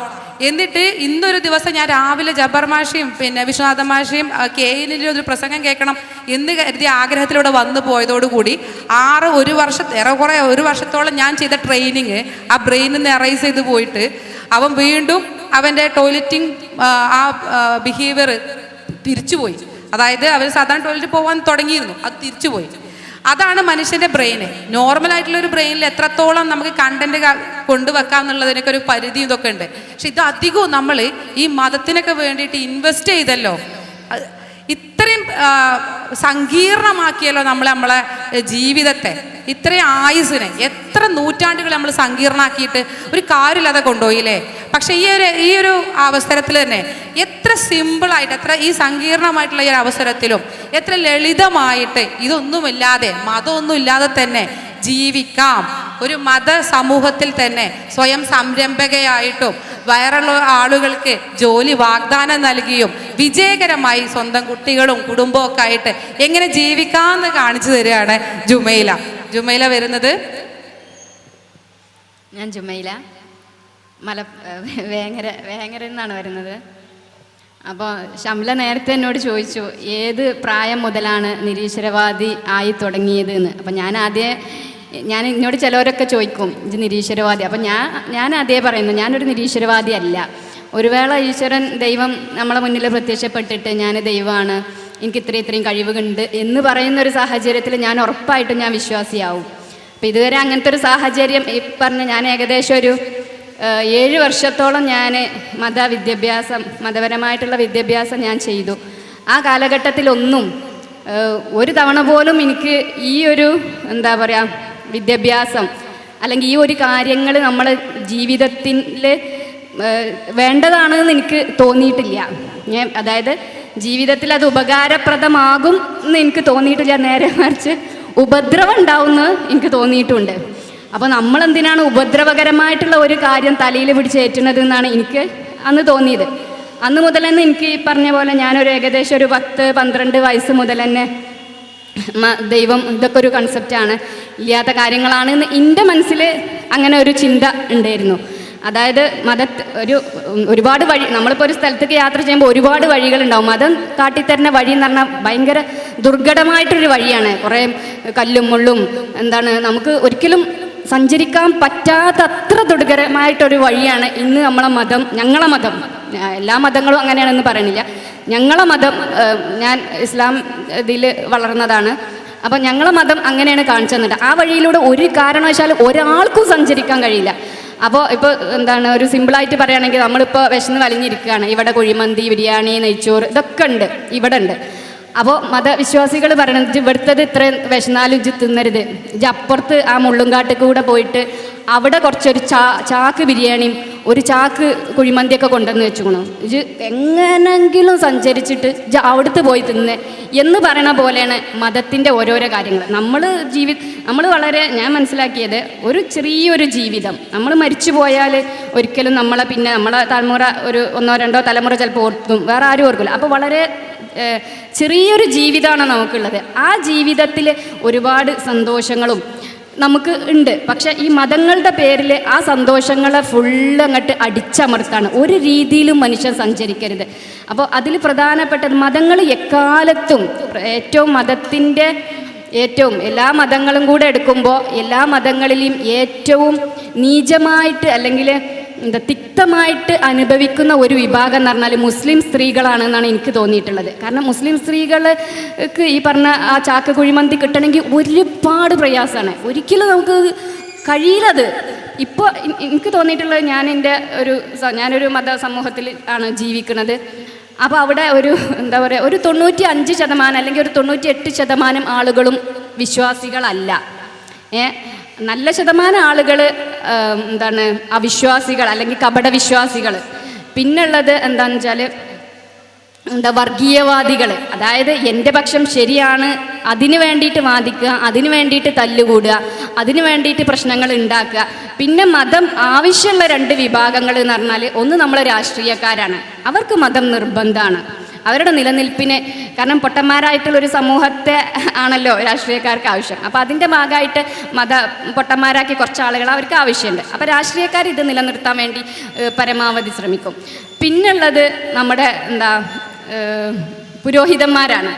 എന്നിട്ട് ഇന്നൊരു ദിവസം ഞാൻ രാവിലെ ജബ്ബാർ മാഷയും പിന്നെ വിശ്വനാഥ മാഷയും KNL ഒരു പ്രസംഗം കേൾക്കണം എന്ന് കരുതിയ ആഗ്രഹത്തിലൂടെ വന്നു പോയതോടുകൂടി ഏറെക്കുറെ 1 വർഷത്തോളം ഞാൻ ചെയ്ത ട്രെയിനിങ് ആ ബ്രെയിനിൽ നിന്ന് എറൈസ് ചെയ്ത് പോയിട്ട് അവൻ വീണ്ടും അവൻ്റെ ടോയ്ലറ്റിംഗ് ആ ബിഹേവിയർ തിരിച്ചുപോയി. അതായത് അവർ സാധാരണ ടോയ്ലറ്റിൽ പോകാൻ തുടങ്ങിയിരുന്നു, അത് തിരിച്ചുപോയി. അതാണ് മനുഷ്യൻ്റെ ബ്രെയിന്. നോർമലായിട്ടുള്ളൊരു ബ്രെയിനിൽ എത്രത്തോളം നമുക്ക് കണ്ടന്റ് കൊണ്ടുവെക്കാം എന്നുള്ളതിനൊക്കെ ഒരു പരിധി ഇതൊക്കെ ഉണ്ട്. പക്ഷെ ഇത് അധികവും നമ്മൾ ഈ മതത്തിനൊക്കെ വേണ്ടിയിട്ട് ഇൻവെസ്റ്റ് ചെയ്തല്ലോ, ഇത്രയും സങ്കീർണമാക്കിയല്ലോ നമ്മളെ ജീവിതത്തെ, ഇത്രയും ആയുസിനെ എത്ര നൂറ്റാണ്ടുകൾ നമ്മൾ സങ്കീർണമാക്കിയിട്ട് ഒരു കാര്യമില്ലാതെ കൊണ്ടുപോയില്ലേ. പക്ഷെ ഈ ഒരു അവസരത്തിൽ തന്നെ എത്ര സിമ്പിളായിട്ട് എത്ര ഈ സങ്കീർണമായിട്ടുള്ള ഈ ഒരു അവസരത്തിലും എത്ര ലളിതമായിട്ട് ഇതൊന്നുമില്ലാതെ മതമൊന്നുമില്ലാതെ തന്നെ ജീവിക്കാം. ഒരു മത സമൂഹത്തിൽ തന്നെ സ്വയം സംരംഭകയായിട്ടും വേറുള്ള ആളുകൾക്ക് ജോലി വാഗ്ദാനം നൽകിയും വിജയകരമായി സ്വന്തം കുട്ടികളും കുടുംബവും ഒക്കെ ആയിട്ട് എങ്ങനെ ജീവിക്കാമെന്ന് കാണിച്ചു തരികയാണ് ജുമൈല വരുന്നത്.
ഞാൻ ജുമൈല വേങ്ങര നിന്നാണ് വരുന്നത്. അപ്പോൾ ഷംല നേരത്തെ എന്നോട് ചോദിച്ചു ഏത് പ്രായം മുതലാണ് നിരീശ്വരവാദി ആയി തുടങ്ങിയത് എന്ന്. അപ്പം ഞാൻ എന്നോട് ചിലവരൊക്കെ ചോദിക്കും ഇത് നിരീശ്വരവാദി. അപ്പം ഞാൻ അതേ പറയുന്നു, ഞാനൊരു നിരീശ്വരവാദി അല്ല. ഒരു വേള ഈശ്വരൻ ദൈവം നമ്മളെ മുന്നിൽ പ്രത്യക്ഷപ്പെട്ടിട്ട് ഞാൻ ദൈവമാണ്, എനിക്ക് ഇത്രയും കഴിവുകളുണ്ട് എന്ന് പറയുന്നൊരു സാഹചര്യത്തിൽ ഞാൻ ഉറപ്പായിട്ടും ഞാൻ വിശ്വാസിയാവും. അപ്പം ഇതുവരെ അങ്ങനത്തെ ഒരു സാഹചര്യം ഈ പറഞ്ഞ ഞാൻ ഏകദേശം ഒരു 7 വർഷത്തോളം ഞാൻ മതപരമായിട്ടുള്ള വിദ്യാഭ്യാസം ഞാൻ ചെയ്തു. ആ കാലഘട്ടത്തിലൊന്നും ഒരു തവണ പോലും എനിക്ക് ഈ ഒരു എന്താ പറയുക വിദ്യാഭ്യാസം അല്ലെങ്കിൽ ഈ ഒരു കാര്യങ്ങൾ നമ്മളെ ജീവിതത്തിൽ വേണ്ടതാണെന്ന് എനിക്ക് തോന്നിയിട്ടില്ല. അതായത് ജീവിതത്തിൽ അത് ഉപകാരപ്രദമാകും എന്ന് എനിക്ക് തോന്നിയിട്ടില്ല, നേരെ മറിച്ച് ഉപദ്രവം ഉണ്ടാവുമെന്ന് എനിക്ക് തോന്നിയിട്ടുണ്ട്. അപ്പോൾ നമ്മളെന്തിനാണ് ഉപദ്രവകരമായിട്ടുള്ള ഒരു കാര്യം തലയിൽ പിടിച്ചേറ്റുന്നത് എന്നാണ് എനിക്ക് അന്ന് തോന്നിയത്. അന്ന് മുതൽ തന്നെ എനിക്ക് ഈ പറഞ്ഞ പോലെ ഞാനൊരു ഏകദേശം ഒരു 10-12 വയസ്സ് മുതൽ തന്നെ ദൈവം ഇതൊക്കെ ഒരു കൺസെപ്റ്റാണ്, ഇല്ലാത്ത കാര്യങ്ങളാണ് എന്ന് എൻ്റെ മനസ്സിൽ അങ്ങനെ ഒരു ചിന്ത ഉണ്ടായിരുന്നു. അതായത് ഒരുപാട് വഴി, നമ്മളിപ്പോൾ ഒരു സ്ഥലത്തേക്ക് യാത്ര ചെയ്യുമ്പോൾ ഒരുപാട് വഴികളുണ്ടാവും. മതം കാട്ടിത്തരുന്ന വഴി എന്ന് പറഞ്ഞാൽ ഭയങ്കര ദുർഘടമായിട്ടൊരു വഴിയാണ്. കുറേ കല്ലും മുള്ളും നമുക്ക് ഒരിക്കലും സഞ്ചരിക്കാൻ പറ്റാത്തത്ര ദുർഘടമായിട്ടൊരു വഴിയാണ് ഇന്ന് ഞങ്ങളെ മതം. എല്ലാ മതങ്ങളും അങ്ങനെയാണെന്ന് പറയണില്ല. ഞങ്ങളെ മതം, ഞാൻ ഇസ്ലാം ഇതിൽ വളർന്നതാണ്. അപ്പം ഞങ്ങളെ മതം അങ്ങനെയാണ് കാണിച്ചു തന്നിട്ട്. ആ വഴിയിലൂടെ ഒരു കാരണവശാലും ഒരാൾക്കും സഞ്ചരിക്കാൻ കഴിയില്ല. അപ്പോൾ ഇപ്പോൾ ഒരു സിമ്പിളായിട്ട് പറയുകയാണെങ്കിൽ നമ്മളിപ്പോൾ വിശന്ന് വലിഞ്ഞിരിക്കുകയാണ്. ഇവിടെ കുഴിമന്തി, ബിരിയാണി, നെയ്ച്ചോറ് ഇതൊക്കെ ഉണ്ട്, ഇവിടെ ഉണ്ട്. അപ്പോൾ മതവിശ്വാസികൾ പറയണത് ഇവിടുത്തത് ഇത്ര വിശന്നാലും ഇജ്ജ് തിന്നരുത്, ഇജ്ജ് അപ്പുറത്ത് ആ മുള്ളുംകാട്ടിൽ കൂടെ പോയിട്ട് അവിടെ കുറച്ചൊരു ചാക്ക് ബിരിയാണിയും ഒരു ചാക്ക് കുഴിമന്തിയൊക്കെ കൊണ്ടുവന്ന് വെച്ചുകൊള്ളു, ഇജ്ജ് എങ്ങനെങ്കിലും സഞ്ചരിച്ചിട്ട് ഇജ്ജ് അവിടുത്തെ പോയി തിന്ന് എന്ന് പറയണ പോലെയാണ് മതത്തിൻ്റെ ഓരോരോ കാര്യങ്ങൾ. നമ്മൾ വളരെ ഞാൻ മനസ്സിലാക്കിയത് ഒരു ചെറിയൊരു ജീവിതം, നമ്മൾ മരിച്ചു പോയാൽ ഒരിക്കലും നമ്മളെ തലമുറ ഒരു 1-2 തലമുറ ചിലപ്പോൾ ഓർത്തും, വേറെ ആരും ഓർക്കില്ല. അപ്പോൾ വളരെ ചെറിയൊരു ജീവിതമാണ് നമുക്കുള്ളത്. ആ ജീവിതത്തിൽ ഒരുപാട് സന്തോഷങ്ങളും നമുക്ക് ഉണ്ട്. പക്ഷെ ഈ മതങ്ങളുടെ പേരിൽ ആ സന്തോഷങ്ങളെ ഫുള്ള് അങ്ങോട്ട് അടിച്ചമർത്താണ്. ഒരു രീതിയിലും മനുഷ്യൻ സഞ്ചരിക്കരുത്. അപ്പോൾ അതിൽ പ്രധാനപ്പെട്ടത് മതങ്ങൾ എക്കാലത്തും ഏറ്റവും എല്ലാ മതങ്ങളും കൂടെ എടുക്കുമ്പോൾ എല്ലാ മതങ്ങളിലെയും ഏറ്റവും നീചമായിട്ട് അല്ലെങ്കിൽ തിക്തമായിട്ട് അനുഭവിക്കുന്ന ഒരു വിഭാഗം എന്ന് പറഞ്ഞാൽ മുസ്ലിം സ്ത്രീകളാണെന്നാണ് എനിക്ക് തോന്നിയിട്ടുള്ളത്. കാരണം മുസ്ലിം സ്ത്രീകൾക്ക് ഈ പറഞ്ഞ ആ ചാക്ക് കുഴിമന്തി കിട്ടണമെങ്കിൽ ഒരുപാട് പ്രയാസമാണ്, ഒരിക്കലും നമുക്ക് കഴിയില്ലത്. ഇപ്പോൾ എനിക്ക് തോന്നിയിട്ടുള്ളത് ഞാനൊരു മത സമൂഹത്തിൽ ആണ് ജീവിക്കുന്നത്. അപ്പോൾ അവിടെ ഒരു 95% അല്ലെങ്കിൽ ഒരു 98% ആളുകളും വിശ്വാസികളല്ല. നല്ല ശതമാനം ആളുകൾ എന്താണ് അവിശ്വാസികൾ അല്ലെങ്കിൽ കപടവിശ്വാസികൾ. പിന്നുള്ളത് എന്താണെന്ന് വെച്ചാൽ വർഗീയവാദികൾ. അതായത് എൻ്റെ പക്ഷം ശരിയാണ്, അതിന് വേണ്ടിയിട്ട് വാദിക്കുക, അതിന് വേണ്ടിയിട്ട് തല്ലുകൂടുക, അതിന് വേണ്ടിയിട്ട് പ്രശ്നങ്ങൾ ഉണ്ടാക്കുക. പിന്നെ മതം ആവശ്യമുള്ള 2 വിഭാഗങ്ങൾ എന്ന് പറഞ്ഞാൽ, ഒന്ന് നമ്മളെ രാഷ്ട്രീയക്കാരാണ്. അവർക്ക് മതം നിർബന്ധമാണ് അവരുടെ നിലനിൽപ്പിന്. കാരണം പൊട്ടന്മാരായിട്ടുള്ളൊരു സമൂഹത്തെ ആണല്ലോ രാഷ്ട്രീയക്കാർക്ക് ആവശ്യം. അപ്പോൾ അതിൻ്റെ ഭാഗമായിട്ട് പൊട്ടന്മാരാക്കി കുറച്ച് ആളുകൾ അവർക്ക് ആവശ്യമുണ്ട്. അപ്പോൾ രാഷ്ട്രീയക്കാർ ഇത് നിലനിർത്താൻ വേണ്ടി പരമാവധി ശ്രമിക്കും. പിന്നുള്ളത് നമ്മുടെ പുരോഹിതന്മാരാണ്.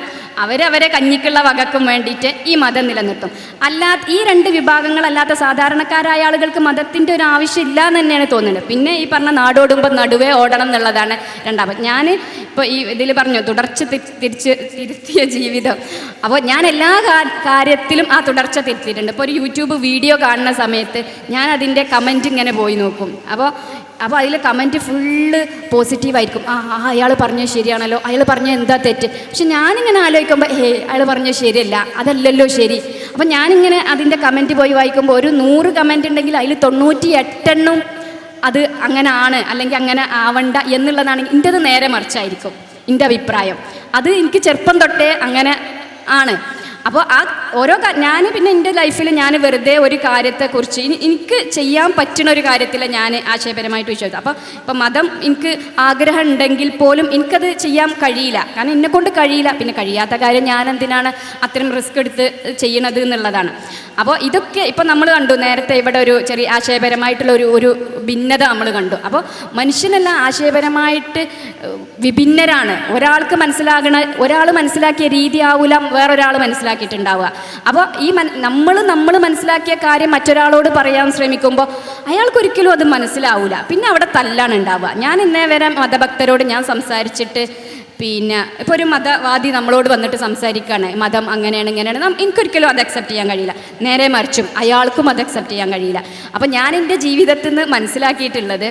അവരവരെ കഞ്ഞിക്കുള്ള വകക്കും വേണ്ടിയിട്ട് ഈ മതം നിലനിർത്തും. ഈ 2 വിഭാഗങ്ങളല്ലാത്ത സാധാരണക്കാരായ ആളുകൾക്ക് മതത്തിൻ്റെ ഒരു ആവശ്യമില്ല എന്ന് തന്നെയാണ് തോന്നുന്നത്. പിന്നെ ഈ പറഞ്ഞ നാടോടുമ്പോൾ നടുവേ ഓടണം എന്നുള്ളതാണ് രണ്ടാമത്. ഞാൻ ഇപ്പോൾ ഈ ഇതിൽ പറഞ്ഞു തിരുത്തിയ ജീവിതം. അപ്പോൾ ഞാൻ എല്ലാ കാര്യത്തിലും ആ തുടർച്ച തിരുത്തിയിട്ടുണ്ട്. ഇപ്പോൾ ഒരു യൂട്യൂബ് വീഡിയോ കാണുന്ന സമയത്ത് ഞാൻ അതിൻ്റെ കമൻറ്റ് ഇങ്ങനെ പോയി നോക്കും. അപ്പോൾ അതിൽ കമൻറ്റ് ഫുള്ള് പോസിറ്റീവായിരിക്കും. അയാൾ പറഞ്ഞത് ശരിയാണല്ലോ, അയാൾ പറഞ്ഞത് എന്താ തെറ്റ്. പക്ഷെ ഞാനിങ്ങനെ ആലോചിക്കുമ്പോൾ അയാൾ പറഞ്ഞത് ശരിയല്ല, അതല്ലല്ലോ ശരി. അപ്പം ഞാനിങ്ങനെ അതിൻ്റെ കമൻറ്റ് പോയി വായിക്കുമ്പോൾ ഒരു 100 കമൻറ്റ് ഉണ്ടെങ്കിൽ അതിൽ 98 അത് അങ്ങനെ ആണ് അല്ലെങ്കിൽ അങ്ങനെ ആവണ്ട എന്നുള്ളതാണെങ്കിൽ എൻ്റെത് നേരെ മറിച്ചായിരിക്കും എൻ്റെ അഭിപ്രായം. അത് എനിക്ക് ചെറുപ്പം തൊട്ടേ അങ്ങനെ ആണ്. അപ്പോൾ ഞാൻ പിന്നെ എൻ്റെ ലൈഫിൽ ഞാൻ വെറുതെ ഒരു കാര്യത്തെക്കുറിച്ച് എനിക്ക് ചെയ്യാൻ പറ്റുന്ന ഒരു കാര്യത്തിൽ ഞാൻ ആശയപരമായിട്ട് വിശ്വസിച്ചു. അപ്പോൾ മതം എനിക്ക് ആഗ്രഹം ഉണ്ടെങ്കിൽ പോലും എനിക്കത് ചെയ്യാൻ കഴിയില്ല. കാരണം എന്നെക്കൊണ്ട് കഴിയില്ല. പിന്നെ കഴിയാത്ത കാര്യം ഞാൻ എന്തിനാണ് അത്രയും റിസ്ക് എടുത്ത് ചെയ്യണത് എന്നുള്ളതാണ്. അപ്പോൾ ഇതൊക്കെ ഇപ്പോൾ നമ്മൾ കണ്ടു നേരത്തെ ഇവിടെ ഒരു ചെറിയ ആശയപരമായിട്ടുള്ള ഒരു ഭിന്നത നമ്മൾ കണ്ടു. അപ്പോൾ മനുഷ്യനെല്ലാം ആശയപരമായിട്ട് വിഭിന്നരാണ്. ഒരാൾ മനസ്സിലാക്കിയ രീതി ആവില്ല വേറൊരാൾ മനസ്സിലാക്കിയിട്ടുണ്ടാവുക. അപ്പോൾ നമ്മൾ മനസ്സിലാക്കിയ കാര്യം മറ്റൊരാളോട് പറയാൻ ശ്രമിക്കുമ്പോൾ അയാൾക്കൊരിക്കലും അത് മനസ്സിലാവില്ല. പിന്നെ അവിടെ തല്ലാണ് ഉണ്ടാവുക. ഞാൻ ഇന്നേ വരെ മതഭക്തരോട് ഞാൻ സംസാരിച്ചിട്ട് പിന്നെ ഇപ്പോൾ ഒരു മതവാദി നമ്മളോട് വന്നിട്ട് സംസാരിക്കുകയാണ്, മതം അങ്ങനെയാണ് ഇങ്ങനെയാണ്, എനിക്കൊരിക്കലും അത് അക്സെപ്റ്റ് ചെയ്യാൻ കഴിയില്ല. നേരെ മറിച്ചും അയാൾക്കും അത് അക്സെപ്റ്റ് ചെയ്യാൻ കഴിയില്ല. അപ്പം ഞാൻ എൻ്റെ ജീവിതത്തിൽ നിന്ന് മനസ്സിലാക്കിയിട്ടുള്ളത്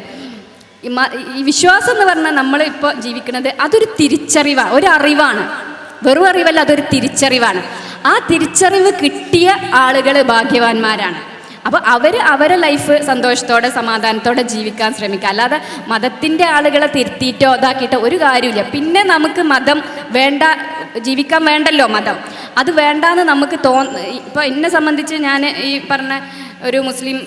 ഈ വിശ്വാസം എന്ന് പറഞ്ഞാൽ നമ്മളിപ്പോൾ ജീവിക്കുന്നത് അതൊരു തിരിച്ചറിവാണ്, ഒരു അറിവാണ്. വെറും അറിവല്ല, അതൊരു തിരിച്ചറിവാണ്. ആ തിരിച്ചറിവ് കിട്ടിയ ആളുകൾ ഭാഗ്യവാന്മാരാണ്. അപ്പോൾ അവരെ ലൈഫ് സന്തോഷത്തോടെ സമാധാനത്തോടെ ജീവിക്കാൻ ശ്രമിക്കുക. അല്ലാതെ മതത്തിൻ്റെ ആളുകളെ തിരുത്തിയിട്ടോ ഇതാക്കിയിട്ടോ ഒരു കാര്യമില്ല. പിന്നെ നമുക്ക് മതം വേണ്ട, ജീവിക്കാൻ വേണ്ടല്ലോ മതം. അത് വേണ്ടാന്ന് നമുക്ക് ഇപ്പോൾ എന്നെ സംബന്ധിച്ച് ഞാൻ ഈ പറഞ്ഞ ഒരു മുസ്ലിം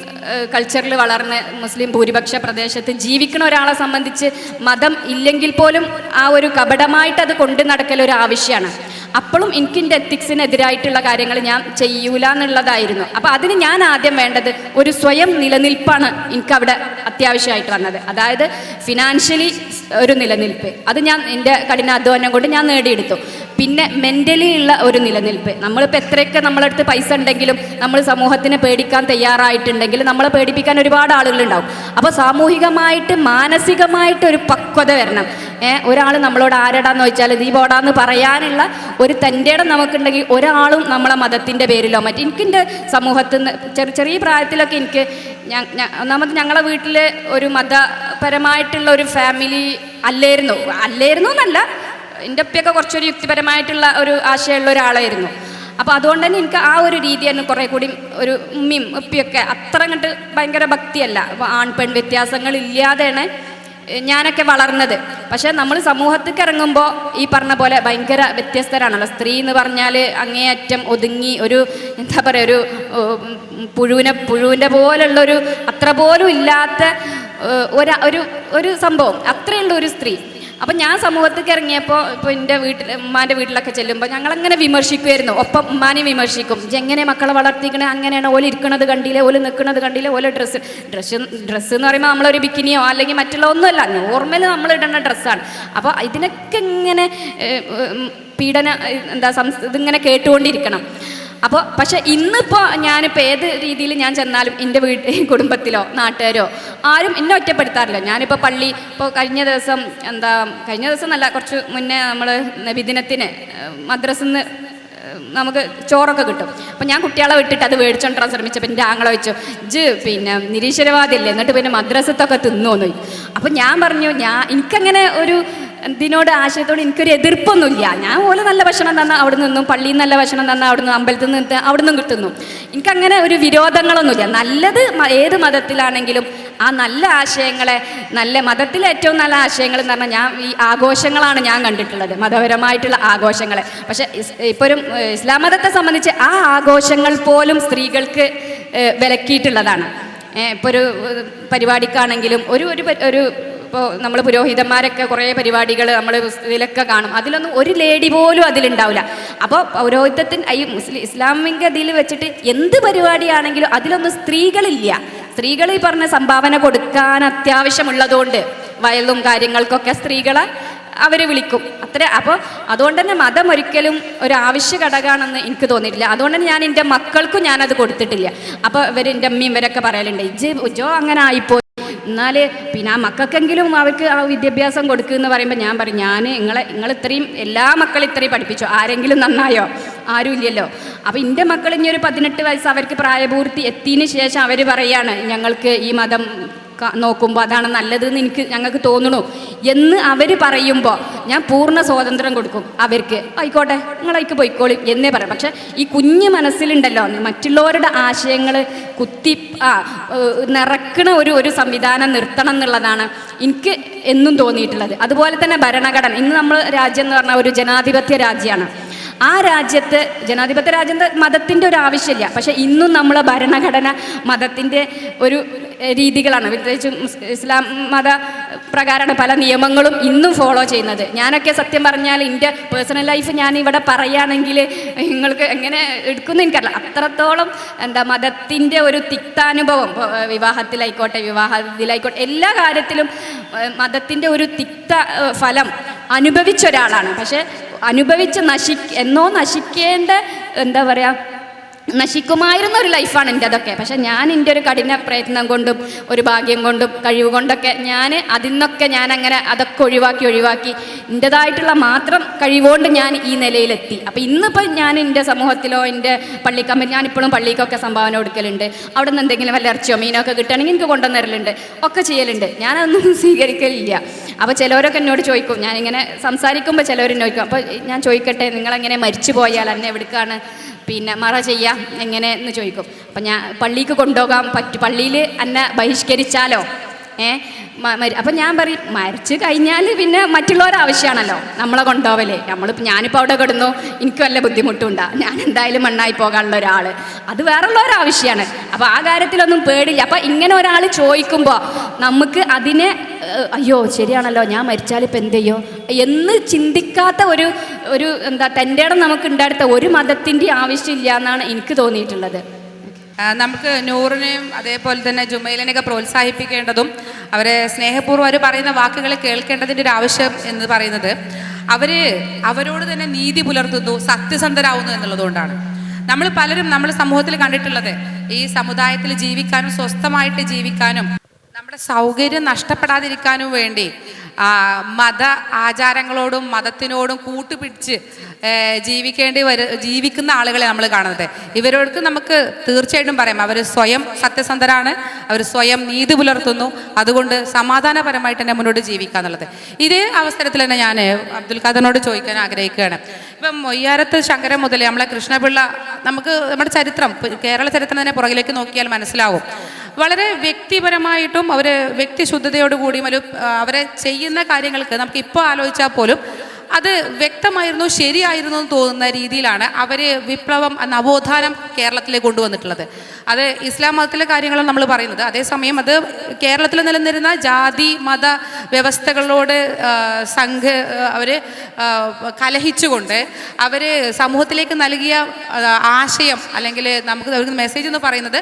കൾച്ചറിൽ വളർന്ന് മുസ്ലിം ഭൂരിപക്ഷ പ്രദേശത്ത് ജീവിക്കുന്ന ഒരാളെ സംബന്ധിച്ച് മതം ഇല്ലെങ്കിൽ പോലും ആ ഒരു കപടമായിട്ട് അത് കൊണ്ടു നടക്കലൊരു ആവശ്യമാണ്. അപ്പോഴും എനിക്കെൻ്റെ എത്തിക്സിനെതിരായിട്ടുള്ള കാര്യങ്ങൾ ഞാൻ ചെയ്യൂല എന്നുള്ളതായിരുന്നു. അപ്പോൾ അതിന് ഞാൻ ആദ്യം വേണ്ടത് ഒരു സ്വയം നിലനിൽപ്പാണ് എനിക്കവിടെ അത്യാവശ്യമായിട്ട് വന്നത്. അതായത് ഫിനാൻഷ്യലി ഒരു നിലനിൽപ്പ്, അത് ഞാൻ എൻ്റെ കഠിനാധ്വാനം കൊണ്ട് ഞാൻ നേടിയെടുത്തു. പിന്നെ മെൻ്റലി ഉള്ള ഒരു നിലനിൽപ്പ്. നമ്മളിപ്പോൾ എത്രയൊക്കെ നമ്മളടുത്ത് പൈസ ഉണ്ടെങ്കിലും നമ്മൾ സമൂഹത്തിനെ പേടിക്കാൻ തയ്യാറായിട്ടുണ്ടെങ്കിൽ നമ്മളെ പേടിപ്പിക്കാൻ ഒരുപാട് ആളുകളുണ്ടാവും. അപ്പോൾ സാമൂഹികമായിട്ട് മാനസികമായിട്ട് ഒരു പക്വത വരണം. ഒരാൾ നമ്മളോട് ആരടാന്ന് ചോദിച്ചാൽ നീ പോടാന്ന് പറയാനുള്ള ഒരു തൻ്റെ ഇടം നമുക്കുണ്ടെങ്കിൽ ഒരാളും നമ്മളെ മതത്തിൻ്റെ പേരിലോ എനിക്കെൻ്റെ സമൂഹത്തിൽ നിന്ന് ചെറിയ പ്രായത്തിലൊക്കെ എനിക്ക് ഒന്നാമത് ഞങ്ങളെ വീട്ടിൽ ഒരു മതപരമായിട്ടുള്ള ഒരു ഫാമിലി അല്ലായിരുന്നു എന്നല്ല, എൻ്റെ ഉപ്പയൊക്കെ കുറച്ചൊരു യുക്തിപരമായിട്ടുള്ള ഒരു ആശയമുള്ള ഒരാളായിരുന്നു. അപ്പോൾ അതുകൊണ്ട് തന്നെ എനിക്ക് ആ ഒരു രീതിയായിരുന്നു കുറേ കൂടി ഒരു ഉമ്മയും ഉപ്പിയൊക്കെ അത്ര അങ്ങോട്ട് ഭയങ്കര ഭക്തിയല്ല. അപ്പോൾ ആൺ പെൺ വ്യത്യാസങ്ങളില്ലാതെയാണ് ഞാനൊക്കെ വളർന്നത്. പക്ഷേ നമ്മൾ സമൂഹത്തേക്ക് ഇറങ്ങുമ്പോൾ ഈ പറഞ്ഞ പോലെ ഭയങ്കര വ്യത്യസ്തരാണല്ലോ. സ്ത്രീ എന്ന് പറഞ്ഞാൽ അങ്ങേയറ്റം ഒതുങ്ങി ഒരു എന്താ പറയുക, ഒരു പുഴുവിൻ്റെ പോലുള്ളൊരു അത്ര പോലും ഇല്ലാത്ത ഒരു സംഭവം, അത്രയുള്ള ഒരു സ്ത്രീ. അപ്പം ഞാൻ സമൂഹത്തേക്ക് ഇറങ്ങിയപ്പോൾ ഇപ്പോൾ എൻ്റെ ഉമ്മാൻ്റെ വീട്ടിലൊക്കെ ചെല്ലുമ്പോൾ ഞങ്ങളങ്ങനെ വിമർശിക്കുമായിരുന്നു. ഒപ്പം ഉമ്മാനെയും വിമർശിക്കും. എങ്ങനെ മക്കളെ വളർത്തിക്കണേ, അങ്ങനെയാണ് ഓല് ഇരിക്കണത് കണ്ടില്ലേ, ഓല് നിൽക്കുന്നത് കണ്ടില്ലേ, ഓല് ഡ്രസ്സ് എന്ന് പറയുമ്പോൾ നമ്മളൊരു ബിക്കിനിയോ അല്ലെങ്കിൽ മറ്റുള്ള ഒന്നുമല്ല, നോർമൽ നമ്മൾ ഇടുന്ന ഡ്രസ്സാണ്. അപ്പോൾ ഇതിനൊക്കെ ഇങ്ങനെ ഇതിങ്ങനെ കേട്ടുകൊണ്ടിരിക്കണം. അപ്പോൾ പക്ഷേ ഇന്നിപ്പോൾ ഞാനിപ്പോൾ ഏത് രീതിയിൽ ഞാൻ ചെന്നാലും എൻ്റെ കുടുംബത്തിലോ നാട്ടുകാരോ ആരും എന്നെ ഒറ്റപ്പെടുത്താറില്ല. ഞാനിപ്പോൾ ഇപ്പോൾ കഴിഞ്ഞ ദിവസം എന്നല്ല, കുറച്ച് മുന്നേ നമ്മൾ നബിദിനത്തിന് മദ്രസിൽ നിന്ന് നമുക്ക് ചോറൊക്കെ കിട്ടും. അപ്പോൾ ഞാൻ കുട്ടികളെ വിട്ടിട്ട് അത് മേടിച്ചോണ്ടാൻ ശ്രമിച്ചപ്പോൾ എൻ്റെ ആങ്ങളെ വെച്ചു പിന്നെ നിരീശ്വരവാദിയല്ലേ, എന്നിട്ട് പിന്നെ മദ്രസത്തൊക്കെ തിന്നോന്നു. അപ്പോൾ ഞാൻ പറഞ്ഞു എനിക്കങ്ങനെ ഒരു ഇതിനോട് ആശയത്തോട് എനിക്കൊരു എതിർപ്പൊന്നുമില്ല. ഞാൻ പോലെ നല്ല ഭക്ഷണം തന്നാൽ അവിടെ നിന്നും, പള്ളിയിൽ നല്ല ഭക്ഷണം തന്നാൽ അവിടെ നിന്ന്, അമ്പലത്തിൽ നിന്ന് അവിടെ നിന്നും കിട്ടുന്നു. എനിക്കങ്ങനെ ഒരു വിരോധങ്ങളൊന്നുമില്ല. നല്ലത് ഏത് മതത്തിലാണെങ്കിലും ആ നല്ല ആശയങ്ങളെ, നല്ല മതത്തിലെ ഏറ്റവും നല്ല ആശയങ്ങൾ എന്ന് പറഞ്ഞാൽ ഞാൻ ഈ ആഘോഷങ്ങളാണ് ഞാൻ കണ്ടിട്ടുള്ളത്, മതപരമായിട്ടുള്ള ആഘോഷങ്ങളെ. പക്ഷെ ഇപ്പോഴും ഇസ്ലാം മതത്തെ സംബന്ധിച്ച് ആ ആഘോഷങ്ങൾ പോലും സ്ത്രീകൾക്ക് വിലക്കിയിട്ടുള്ളതാണ്. ഇപ്പോൾ ഒരു പരിപാടിക്കാണെങ്കിലും ഒരു ഇപ്പോൾ നമ്മൾ പുരോഹിതന്മാരൊക്കെ കുറേ പരിപാടികൾ നമ്മൾ ഇതിലൊക്കെ കാണും, അതിലൊന്നും ഒരു ലേഡി പോലും അതിലുണ്ടാവില്ല. അപ്പോൾ പൗരോഹിത്യത്തിന് ഈ ഇസ്ലാമിക ഇതിൽ വെച്ചിട്ട് എന്ത് പരിപാടിയാണെങ്കിലും അതിലൊന്നും സ്ത്രീകളില്ല. സ്ത്രീകൾ ഈ പറഞ്ഞ സംഭാവന കൊടുക്കാൻ അത്യാവശ്യമുള്ളതുകൊണ്ട് വയലും കാര്യങ്ങൾക്കൊക്കെ സ്ത്രീകളെ അവർ വിളിക്കും അത്ര. അപ്പോൾ അതുകൊണ്ട് തന്നെ മതം ഒരിക്കലും ഒരു ആവശ്യ ഘടകമാണെന്ന് എനിക്ക് തോന്നിയിട്ടില്ല. അതുകൊണ്ട് തന്നെ ഞാൻ എൻ്റെ മക്കൾക്കും ഞാനത് കൊടുത്തിട്ടില്ല. അപ്പോൾ എൻ്റെ അമ്മയും ഇവരൊക്കെ പറയലുണ്ട്, ജോ അങ്ങനെ ആയിപ്പോയി, എന്നാൽ പിന്നെ ആ മക്കൾക്കെങ്കിലും അവർക്ക് ആ വിദ്യാഭ്യാസം കൊടുക്കുമെന്ന് പറയുമ്പോൾ ഞാൻ പറയും, നിങ്ങൾ ഇത്രയും എല്ലാ മക്കളും ഇത്രയും പഠിപ്പിച്ചോ, ആരെങ്കിലും നന്നായോ? ആരും ഇല്ലല്ലോ. അപ്പോൾ എൻ്റെ മക്കൾ ഇനി ഒരു 18 വയസ്സ് അവർക്ക് പ്രായപൂർത്തി എത്തിയതിന് ശേഷം അവർ പറയാണ്, ഞങ്ങൾക്ക് ഈ മതം നോക്കുമ്പോൾ അതാണ് നല്ലതെന്ന് ഞങ്ങൾക്ക് തോന്നണു എന്ന് അവർ പറയുമ്പോൾ ഞാൻ പൂർണ്ണ സ്വാതന്ത്ര്യം കൊടുക്കും അവർക്ക്. ആയിക്കോട്ടെ, നിങ്ങളതിക്ക് പോയിക്കോളും എന്നേ പറയാം. പക്ഷെ ഈ കുഞ്ഞ് മനസ്സിലുണ്ടല്ലോ മറ്റുള്ളവരുടെ ആശയങ്ങൾ നിറക്കണ ഒരു സംവിധാനം നിർത്തണം എന്നുള്ളതാണ് എനിക്ക് എന്നും തോന്നിയിട്ടുള്ളത്. അതുപോലെ തന്നെ ഭരണഘടന, ഇന്ന് നമ്മൾ രാജ്യം എന്ന് പറഞ്ഞാൽ ഒരു ജനാധിപത്യ രാജ്യമാണ്. ആ രാജ്യത്ത് ജനാധിപത്യ രാജ്യത്ത് മതത്തിൻ്റെ ഒരു ആവശ്യമില്ല. പക്ഷെ ഇന്നും നമ്മളെ ഭരണഘടന മതത്തിൻ്റെ ഒരു രീതികളാണ്, പ്രത്യേകിച്ചും ഇസ്ലാം മത പ്രകാരമാണ് പല നിയമങ്ങളും ഇന്നും ഫോളോ ചെയ്യുന്നത്. ഞാനൊക്കെ സത്യം പറഞ്ഞാൽ എൻ്റെ പേഴ്സണൽ ലൈഫ് ഞാൻ ഇവിടെ പറയുകയാണെങ്കിൽ നിങ്ങൾക്ക് എങ്ങനെ എടുക്കുമെന്ന് എനിക്കറിയില്ല. അത്രത്തോളം മതത്തിൻ്റെ ഒരു തിക്താനുഭവം, വിവാഹത്തിലായിക്കോട്ടെ എല്ലാ കാര്യത്തിലും മതത്തിൻ്റെ ഒരു തിക്ത ഫലം അനുഭവിച്ച ഒരാളാണ്. പക്ഷെ അനുഭവിച്ച് നശിക്കേണ്ട നശിക്കുമായിരുന്ന ഒരു ലൈഫാണ് എൻ്റെ അതൊക്കെ. പക്ഷെ ഞാൻ എൻ്റെ ഒരു കഠിന പ്രയത്നം കൊണ്ടും ഒരു ഭാഗ്യം കൊണ്ടും കഴിവ് കൊണ്ടൊക്കെ ഞാനങ്ങനെ അതൊക്കെ ഒഴിവാക്കി എൻ്റെതായിട്ടുള്ള മാത്രം കഴിവുകൊണ്ട് ഞാൻ ഈ നിലയിലെത്തി. അപ്പോൾ ഇന്നിപ്പോൾ ഞാൻ എൻ്റെ സമൂഹത്തിലോ എൻ്റെ പള്ളിക്കമ്പനി, ഞാനിപ്പോഴും പള്ളിക്കൊക്കെ സംഭാവന കൊടുക്കലുണ്ട്. അവിടെ നിന്ന് എന്തെങ്കിലും വല്ല ഇറച്ചിയോ മീനോ ഒക്കെ കിട്ടുകയാണെങ്കിൽ എനിക്ക് കൊണ്ടുവന്നരലുണ്ട്, ഒക്കെ ചെയ്യലുണ്ട്. ഞാനതൊന്നും സ്വീകരിക്കലില്ല. അപ്പോൾ ചിലവരൊക്കെ എന്നോട് ചോദിക്കും, ഞാനിങ്ങനെ സംസാരിക്കുമ്പോൾ ചിലവരെന്നോട് ചോദിക്കും, അപ്പോൾ ഞാൻ ചോദിക്കട്ടെ, നിങ്ങളെങ്ങനെ മരിച്ചു പോയാൽ എന്നെ എവിടേക്കാണ് പിന്നെ മറ ചെയ്യാം എങ്ങനെയെന്ന് ചോദിക്കും. അപ്പം ഞാൻ പള്ളിക്ക് കൊണ്ടുപോകാൻ പറ്റും, പള്ളിയിൽ എന്നെ ബഹിഷ്കരിച്ചാലോ അപ്പം ഞാൻ പറയും, മരിച്ചു കഴിഞ്ഞാൽ പിന്നെ മറ്റുള്ളവരാവശ്യമാണല്ലോ നമ്മളെ കൊണ്ടുപോവലേ. ഞാനിപ്പോൾ അവിടെ കിടന്നു, എനിക്ക് വല്ല ബുദ്ധിമുട്ടുണ്ടാ, ഞാൻ എന്തായാലും മണ്ണായി പോകാനുള്ള ഒരാൾ, അത് വേറുള്ളവരാവശ്യമാണ്. അപ്പോൾ ആ കാര്യത്തിലൊന്നും പേടില്ല. അപ്പം ഇങ്ങനെ ഒരാൾ ചോദിക്കുമ്പോൾ നമുക്ക് അതിനെ അയ്യോ ശരിയാണല്ലോ, ഞാൻ മരിച്ചാൽ ഇപ്പം എന്ത് ചെയ്യോ എന്ന് ചിന്തിക്കാത്ത ഒരു തൻ്റെ ഇടം നമുക്ക് ഉണ്ടായിരുത്ത ഒരു മതത്തിൻ്റെ ആവശ്യമില്ല എന്നാണ് എനിക്ക് തോന്നിയിട്ടുള്ളത്.
നമുക്ക് നൂറിനെയും അതേപോലെ തന്നെ ജുമൈലിനെയൊക്കെ പ്രോത്സാഹിപ്പിക്കേണ്ടതും അവരെ സ്നേഹപൂർവ്വം അവർ പറയുന്ന വാക്കുകൾ കേൾക്കേണ്ടതിൻ്റെ ഒരു ആവശ്യം എന്ന് പറയുന്നത് അവരോട് തന്നെ നീതി പുലർത്തുന്നു, സത്യസന്ധരാകുന്നു എന്നുള്ളതുകൊണ്ടാണ്. നമ്മൾ പലരും നമ്മുടെ സമൂഹത്തിൽ കണ്ടിട്ടുള്ളത് ഈ സമുദായത്തിൽ ജീവിക്കാനും സ്വസ്ഥമായിട്ട് ജീവിക്കാനും നമ്മുടെ സൗകര്യം നഷ്ടപ്പെടാതിരിക്കാനും വേണ്ടി മത ആചാരങ്ങളോടും മതത്തിനോടും കൂട്ടുപിടിച്ച് ജീവിക്കുന്ന ആളുകളെ നമ്മൾ കാണുന്നത്. ഇവരോട് നമുക്ക് തീർച്ചയായിട്ടും പറയാം, അവർ സ്വയം സത്യസന്ധരാണ്, അവർ സ്വയം നീതി പുലർത്തുന്നു, അതുകൊണ്ട് സമാധാനപരമായിട്ട് തന്നെ മുന്നോട്ട് ജീവിക്കുക എന്നുള്ളത്. ഇതേ അവസരത്തിൽ തന്നെ ഞാൻ അബ്ദുൽ ഖാദറിനോട് ചോദിക്കാൻ ആഗ്രഹിക്കുകയാണ്. ഇപ്പം മൊയ്യാരത്ത് ശങ്കരൻ മുതൽ നമ്മളെ കൃഷ്ണപിള്ള, നമുക്ക് നമ്മുടെ ചരിത്രം, കേരള ചരിത്രം തന്നെ പുറകിലേക്ക് നോക്കിയാൽ മനസ്സിലാവും. വളരെ വ്യക്തിപരമായിട്ടും അവർ വ്യക്തിശുദ്ധതയോടുകൂടിയും അവരെ ചെയ്യുന്ന കാര്യങ്ങൾക്ക് നമുക്ക് ഇപ്പോൾ ആലോചിച്ചാൽ പോലും അത് വ്യക്തമായിരുന്നു, ശരിയായിരുന്നു എന്ന് തോന്നുന്ന രീതിയിലാണ് അവർ വിപ്ലവം, നവോത്ഥാനം കേരളത്തിലേക്ക് കൊണ്ടുവന്നിട്ടുള്ളത്. അത് ഇസ്ലാം മതത്തിലെ കാര്യങ്ങളും നമ്മൾ പറയുന്നത്. അതേസമയം അത് കേരളത്തിൽ നിലനിന്നിരുന്ന ജാതി മത വ്യവസ്ഥകളോട് അവർ കലഹിച്ചുകൊണ്ട് അവർ സമൂഹത്തിലേക്ക് നൽകിയ ആശയം അല്ലെങ്കിൽ അവർക്ക് മെസ്സേജ് എന്ന് പറയുന്നത്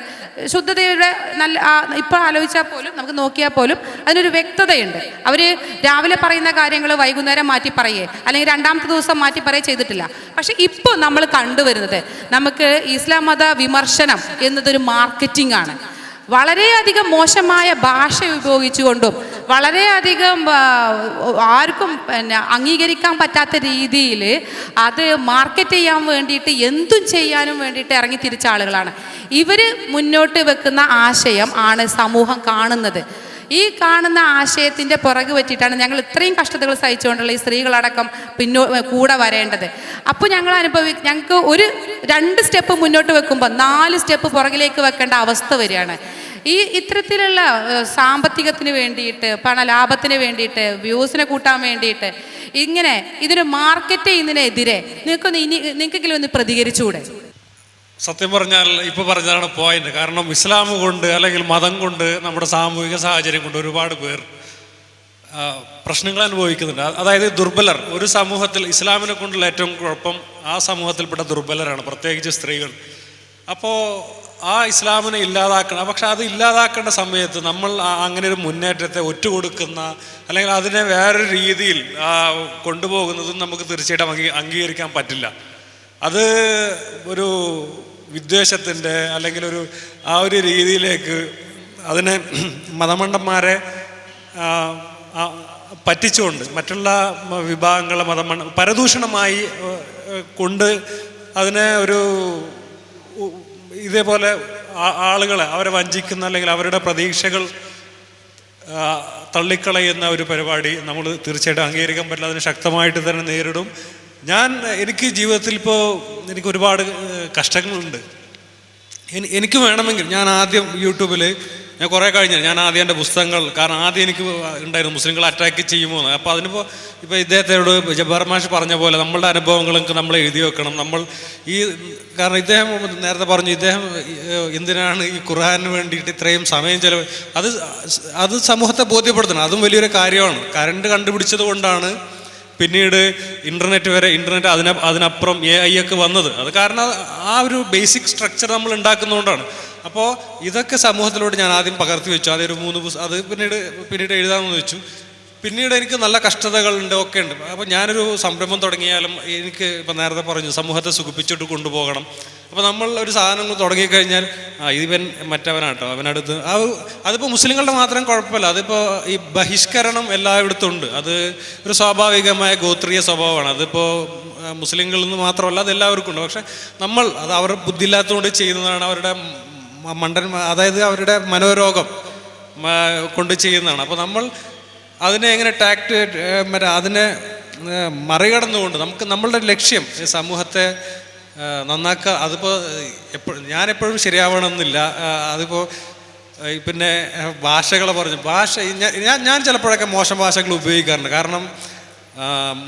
ശുദ്ധതയുടെ നല്ല, ഇപ്പോൾ ആലോചിച്ചാൽ പോലും നമുക്ക് നോക്കിയാൽ പോലും അതിനൊരു വ്യക്തതയുണ്ട്. അവർ രാവിലെ പറയുന്ന കാര്യങ്ങൾ വൈകുന്നേരം മാറ്റി പറയേ അല്ലെങ്കിൽ രണ്ടാമത്തെ ദിവസം മാറ്റി പറയുക ചെയ്തിട്ടില്ല. പക്ഷെ ഇപ്പോൾ നമ്മൾ കണ്ടുവരുന്നത് നമുക്ക് ഇസ്ലാം മത വിമർശനം എന്നതൊരു മാർക്കറ്റിംഗ് ആണ്. വളരെയധികം മോശമായ ഭാഷ ഉപയോഗിച്ചുകൊണ്ടും വളരെയധികം ആർക്കും അംഗീകരിക്കാൻ പറ്റാത്ത രീതിയിൽ അത് മാർക്കറ്റ് ചെയ്യാൻ വേണ്ടിയിട്ട് എന്തും ചെയ്യാനും വേണ്ടിയിട്ട് ഇറങ്ങി തിരിച്ച ആളുകളാണ്. ഇവർ മുന്നോട്ട് വെക്കുന്ന ആശയം ആണ് സമൂഹം കാണുന്നത്. ഈ കാണുന്ന ആശയത്തിൻ്റെ പുറകെ പറ്റിയിട്ടാണ് ഞങ്ങൾ ഇത്രയും കഷ്ടതകൾ സഹിച്ചുകൊണ്ടുള്ള ഈ സ്ത്രീകളടക്കം കൂടെ വരേണ്ടത്. അപ്പോൾ ഞങ്ങൾക്ക് ഒരു 2 സ്റ്റെപ്പ് മുന്നോട്ട് വെക്കുമ്പോൾ 4 സ്റ്റെപ്പ് പുറകിലേക്ക് വെക്കേണ്ട അവസ്ഥ വരികയാണ്. ഇത്തരത്തിലുള്ള സാമ്പത്തികത്തിന് വേണ്ടിയിട്ട്, പണലാഭത്തിന് വേണ്ടിയിട്ട്, വ്യൂസിനെ കൂട്ടാൻ വേണ്ടിയിട്ട് ഇങ്ങനെ ഇതിന് മാർക്കറ്റ് ചെയ്യുന്നതിനെതിരെ നിങ്ങൾക്കെങ്കിലും ഒന്ന് പ്രതികരിച്ചുകൂടെ?
സത്യം പറഞ്ഞാൽ ഇപ്പോൾ പറഞ്ഞതാണ് പോയിന്റ്. കാരണം ഇസ്ലാം കൊണ്ട് അല്ലെങ്കിൽ മതം കൊണ്ട് നമ്മുടെ സാമൂഹിക സാഹചര്യം കൊണ്ട് ഒരുപാട് പേർ പ്രശ്നങ്ങൾ അനുഭവിക്കുന്നുണ്ട്. അതായത് ദുർബലർ ഒരു സമൂഹത്തിൽ, ഇസ്ലാമിനെ കൊണ്ടുള്ള ഏറ്റവും കുഴപ്പം ആ സമൂഹത്തിൽപ്പെട്ട ദുർബലരാണ്, പ്രത്യേകിച്ച് സ്ത്രീകൾ. അപ്പോൾ ആ ഇസ്ലാമിനെ ഇല്ലാതാക്കണം. പക്ഷെ അത് ഇല്ലാതാക്കേണ്ട സമയത്ത് നമ്മൾ അങ്ങനെ ഒരു മുന്നേറ്റത്തെ ഒറ്റുകൊടുക്കുന്ന അല്ലെങ്കിൽ അതിനെ വേറൊരു രീതിയിൽ കൊണ്ടുപോകുന്നതും നമുക്ക് തീർച്ചയായിട്ടും അംഗീകരിക്കാൻ പറ്റില്ല. അത് ഒരു വിദ്വേഷത്തിൻ്റെ അല്ലെങ്കിൽ ആ ഒരു രീതിയിലേക്ക് അതിനെ മതമണ്ഡന്മാരെ പറ്റിച്ചുകൊണ്ട് മറ്റുള്ള വിഭാഗങ്ങളെ പരദൂഷണമായി കൊണ്ട് അതിനെ ഇതേപോലെ ആളുകളെ അവരെ വഞ്ചിക്കുന്ന അല്ലെങ്കിൽ അവരുടെ പ്രതീക്ഷകൾ തള്ളിക്കളയുന്ന ഒരു പരിപാടി നമ്മൾ തീർച്ചയായിട്ടും അംഗീകരിക്കാൻ പറ്റില്ല. അതിന് ശക്തമായിട്ട് തന്നെ നേരിടും. എനിക്ക് ജീവിതത്തിൽ എനിക്ക് ഒരുപാട് കഷ്ടങ്ങളുണ്ട്. എനിക്ക് വേണമെങ്കിൽ ഞാൻ ആദ്യം യൂട്യൂബിൽ ഞാൻ കുറേ ഞാൻ ആദ്യം എൻ്റെ പുസ്തകങ്ങൾ, കാരണം ആദ്യം എനിക്ക് ഉണ്ടായിരുന്നു മുസ്ലിങ്ങൾ അറ്റാക്ക് ചെയ്യുമോ എന്ന്. അപ്പോൾ ഇപ്പോൾ ഇദ്ദേഹത്തോട് ജബ്ബാർ മാഷ് പറഞ്ഞ പോലെ നമ്മളുടെ അനുഭവങ്ങളൊക്കെ നമ്മൾ എഴുതി വെക്കണം. കാരണം ഇദ്ദേഹം നേരത്തെ പറഞ്ഞു, ഇദ്ദേഹം എന്തിനാണ് ഈ ഖുർആന് വേണ്ടിയിട്ട് ഇത്രയും സമയം അത് സമൂഹത്തെ ബോധ്യപ്പെടുത്തണം. അതും വലിയൊരു കാര്യമാണ്. കറണ്ട് കണ്ടുപിടിച്ചത് കൊണ്ടാണ് പിന്നീട് ഇൻ്റർനെറ്റ് അതിനപ്പുറം AI ഒക്കെ വന്നത്. അത് കാരണം ആ ഒരു ബേസിക് സ്ട്രക്ചർ നമ്മൾ ഉണ്ടാക്കുന്നതുകൊണ്ടാണ്. അപ്പോൾ ഇതൊക്കെ സമൂഹത്തിലോട്ട് ഞാൻ ആദ്യം പകർത്തി വെച്ചു. അതൊരു 3 അത് പിന്നീട് എഴുതാമെന്ന് വെച്ചു. പിന്നീട് എനിക്ക് നല്ല കഷ്ടതകളുണ്ട്, ഒക്കെ ഉണ്ട്. അപ്പോൾ ഞാനൊരു സംരംഭം തുടങ്ങിയാലും എനിക്ക് ഇപ്പം നേരത്തെ പറഞ്ഞു സമൂഹത്തെ സുഖിപ്പിച്ചിട്ട് കൊണ്ടുപോകണം. അപ്പോൾ നമ്മൾ ഒരു സാധനം തുടങ്ങിക്കഴിഞ്ഞാൽ ഇതിവൻ മറ്റവനാട്ടോ, അവനടുത്ത് അതിപ്പോൾ മുസ്ലിങ്ങളുടെ മാത്രം കുഴപ്പമില്ല. അതിപ്പോൾ ഈ ബഹിഷ്കരണം എല്ലായിടത്തും ഉണ്ട്. അത് ഒരു സ്വാഭാവികമായ ഗോത്രീയ സ്വഭാവമാണ്. അതിപ്പോൾ മുസ്ലിങ്ങളിൽ നിന്ന് മാത്രമല്ല, അത് എല്ലാവർക്കും ഉണ്ട്. പക്ഷെ അത് അവർ ബുദ്ധിയില്ലാത്തതുകൊണ്ട് ചെയ്യുന്നതാണ്. അവരുടെ അതായത് അവരുടെ മനോരോഗം കൊണ്ട് ചെയ്യുന്നതാണ്. അപ്പോൾ നമ്മൾ അതിനെ എങ്ങനെ അതിനെ മറികടന്നുകൊണ്ട് നമ്മളുടെ ലക്ഷ്യം സമൂഹത്തെ നന്നാക്കുക. അതിപ്പോൾ ഞാനെപ്പോഴും ശരിയാവണമെന്നില്ല. അതിപ്പോൾ പിന്നെ ഭാഷകളെ പറഞ്ഞു ഞാൻ ചിലപ്പോഴൊക്കെ മോശം ഭാഷകൾ ഉപയോഗിക്കാറുണ്ട്. കാരണം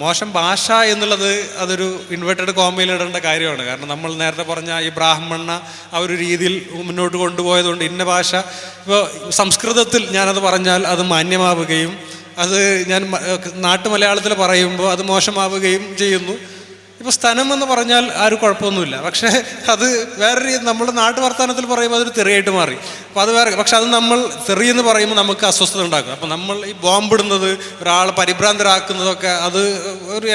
മോശം ഭാഷ എന്നുള്ളത് അതൊരു ഇൻവെർട്ടഡ് കോമയിൽ ഇടേണ്ട കാര്യമാണ്. കാരണം നമ്മൾ നേരത്തെ പറഞ്ഞ ഈ ബ്രാഹ്മണ ആ ഒരു രീതിയിൽ മുന്നോട്ട് കൊണ്ടുപോയതുകൊണ്ട് ഇന്ന ഭാഷ ഇപ്പോൾ സംസ്കൃതത്തിൽ ഞാനത് പറഞ്ഞാൽ അത് മാന്യമാവുകയും അത് ഞാൻ നാട്ടുമലയാളത്തിൽ പറയുമ്പോൾ അത് മോശമാവുകയും ചെയ്യുന്നു. ഇപ്പോൾ സ്ഥലം എന്ന് പറഞ്ഞാൽ ആരും കുഴപ്പമൊന്നുമില്ല. പക്ഷേ അത് വേറെ നമ്മുടെ നാട്ടു വർത്തമാനത്തിൽ പറയുമ്പോൾ അതൊരു തെറിയായിട്ട് മാറി. അപ്പോൾ അത് വേറെ. പക്ഷെ അത് നമ്മൾ തെറി എന്ന് പറയുമ്പോൾ നമുക്ക് അസ്വസ്ഥത ഉണ്ടാക്കും. അപ്പോൾ നമ്മൾ ഈ ബോംബിടുന്നത്, ഒരാളെ പരിഭ്രാന്തരാക്കുന്നതൊക്കെ അത്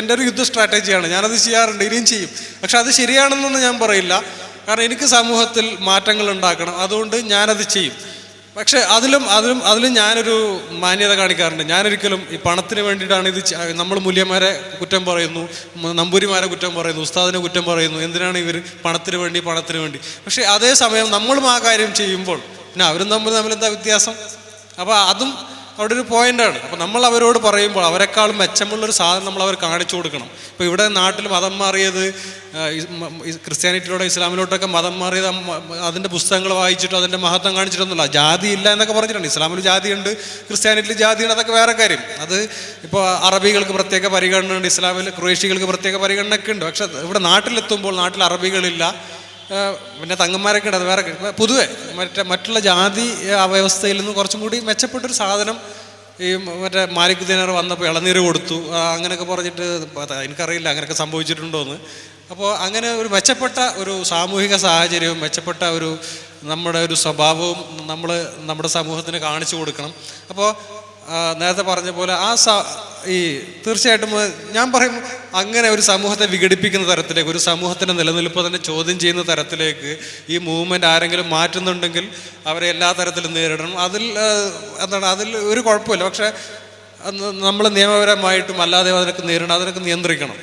എൻ്റെ ഒരു യുദ്ധ സ്ട്രാറ്റജിയാണ്. ഞാനത് ചെയ്യാറുണ്ട്, ഇനിയും ചെയ്യും. പക്ഷെ അത് ശരിയാണെന്നൊന്നും ഞാൻ പറയില്ല. കാരണം എനിക്ക് സമൂഹത്തിൽ മാറ്റങ്ങൾ ഉണ്ടാക്കണം, അതുകൊണ്ട് ഞാനത് ചെയ്യും. പക്ഷെ അതിലും ഞാനൊരു മാന്യത കാണിക്കാറുണ്ട്. ഞാനൊരിക്കലും ഈ പണത്തിന് വേണ്ടിയിട്ടാണ് ഇത്. നമ്മൾ മൂല്യന്മാരെ കുറ്റം പറയുന്നു, നമ്പൂരിമാരെ കുറ്റം പറയുന്നു, ഉസ്താദിനെ കുറ്റം പറയുന്നു. എന്തിനാണ് ഇവർ പണത്തിന് വേണ്ടി. പക്ഷെ അതേസമയം നമ്മളും ആ കാര്യം ചെയ്യുമ്പോൾ പിന്നെ അവരും തമ്മിൽ എന്താ വ്യത്യാസം? അപ്പോൾ അതും അവിടെ ഒരു പോയിൻ്റാണ്. അപ്പോൾ നമ്മൾ അവരോട് പറയുമ്പോൾ അവരെക്കാളും മെച്ചമുള്ളൊരു സാധനം നമ്മൾ അവർ കാണിച്ചു കൊടുക്കണം. ഇപ്പോൾ ഇവിടെ നാട്ടിൽ മതം മാറിയത് ക്രിസ്ത്യാനിറ്റിയിലൂടെ ഇസ്ലാമിലോട്ടൊക്കെ മതം മാറിയത് അതിൻ്റെ പുസ്തകങ്ങൾ വായിച്ചിട്ടോ അതിൻ്റെ മഹത്വം കാണിച്ചിട്ടൊന്നുമില്ല. ജാതി ഇല്ല എന്നൊക്കെ പറഞ്ഞിട്ടുണ്ട്. ഇസ്ലാമിൽ ജാതിയുണ്ട്, ക്രിസ്ത്യാനിറ്റിയിൽ ജാതിയുണ്ട്, അതൊക്കെ വേറെ കാര്യം. അത് ഇപ്പോൾ അറബികൾക്ക് പ്രത്യേക പരിഗണന ഉണ്ട്, ഇസ്ലാമിൽ ക്രൊയേഷ്യകൾക്ക് പ്രത്യേക പരിഗണനയൊക്കെ ഉണ്ട്. പക്ഷെ ഇവിടെ നാട്ടിലെത്തുമ്പോൾ നാട്ടിൽ അറബികളില്ല, പിന്നെ തങ്ങന്മാരൊക്കെ ഉണ്ട്. അത് വേറെ പൊതുവെ മറ്റുള്ള ജാതി വ്യവസ്ഥയിൽ നിന്ന് കുറച്ചും കൂടി മെച്ചപ്പെട്ടൊരു സാധനം ഈ മാലിക് ദിനാർ വന്നപ്പോൾ ഇളനീര് കൊടുത്തു അങ്ങനെയൊക്കെ പറഞ്ഞിട്ട് എനിക്കറിയില്ല അങ്ങനെയൊക്കെ സംഭവിച്ചിട്ടുണ്ടോ എന്ന്. അപ്പോൾ അങ്ങനെ ഒരു മെച്ചപ്പെട്ട ഒരു സാമൂഹിക സാഹചര്യവും മെച്ചപ്പെട്ട നമ്മുടെ ഒരു സ്വഭാവവും നമ്മുടെ സമൂഹത്തിന് കാണിച്ചു കൊടുക്കണം. അപ്പോൾ നേരത്തെ പറഞ്ഞ പോലെ തീർച്ചയായിട്ടും ഞാൻ പറയും അങ്ങനെ ഒരു സമൂഹത്തെ വിഘടിപ്പിക്കുന്ന തരത്തിലേക്ക്, ഒരു സമൂഹത്തിൻ്റെ നിലനിൽപ്പ് തന്നെ ചോദ്യം ചെയ്യുന്ന തരത്തിലേക്ക് ഈ മൂവ്മെൻ്റ് ആരെങ്കിലും മാറ്റുന്നുണ്ടെങ്കിൽ അവരെ എല്ലാ തരത്തിലും നേരിടണം. അതിൽ ഒരു കുഴപ്പമില്ല. പക്ഷേ നമ്മൾ നിയമപരമായിട്ടും അല്ലാതെ അതിനൊക്കെ നിയന്ത്രിക്കണം.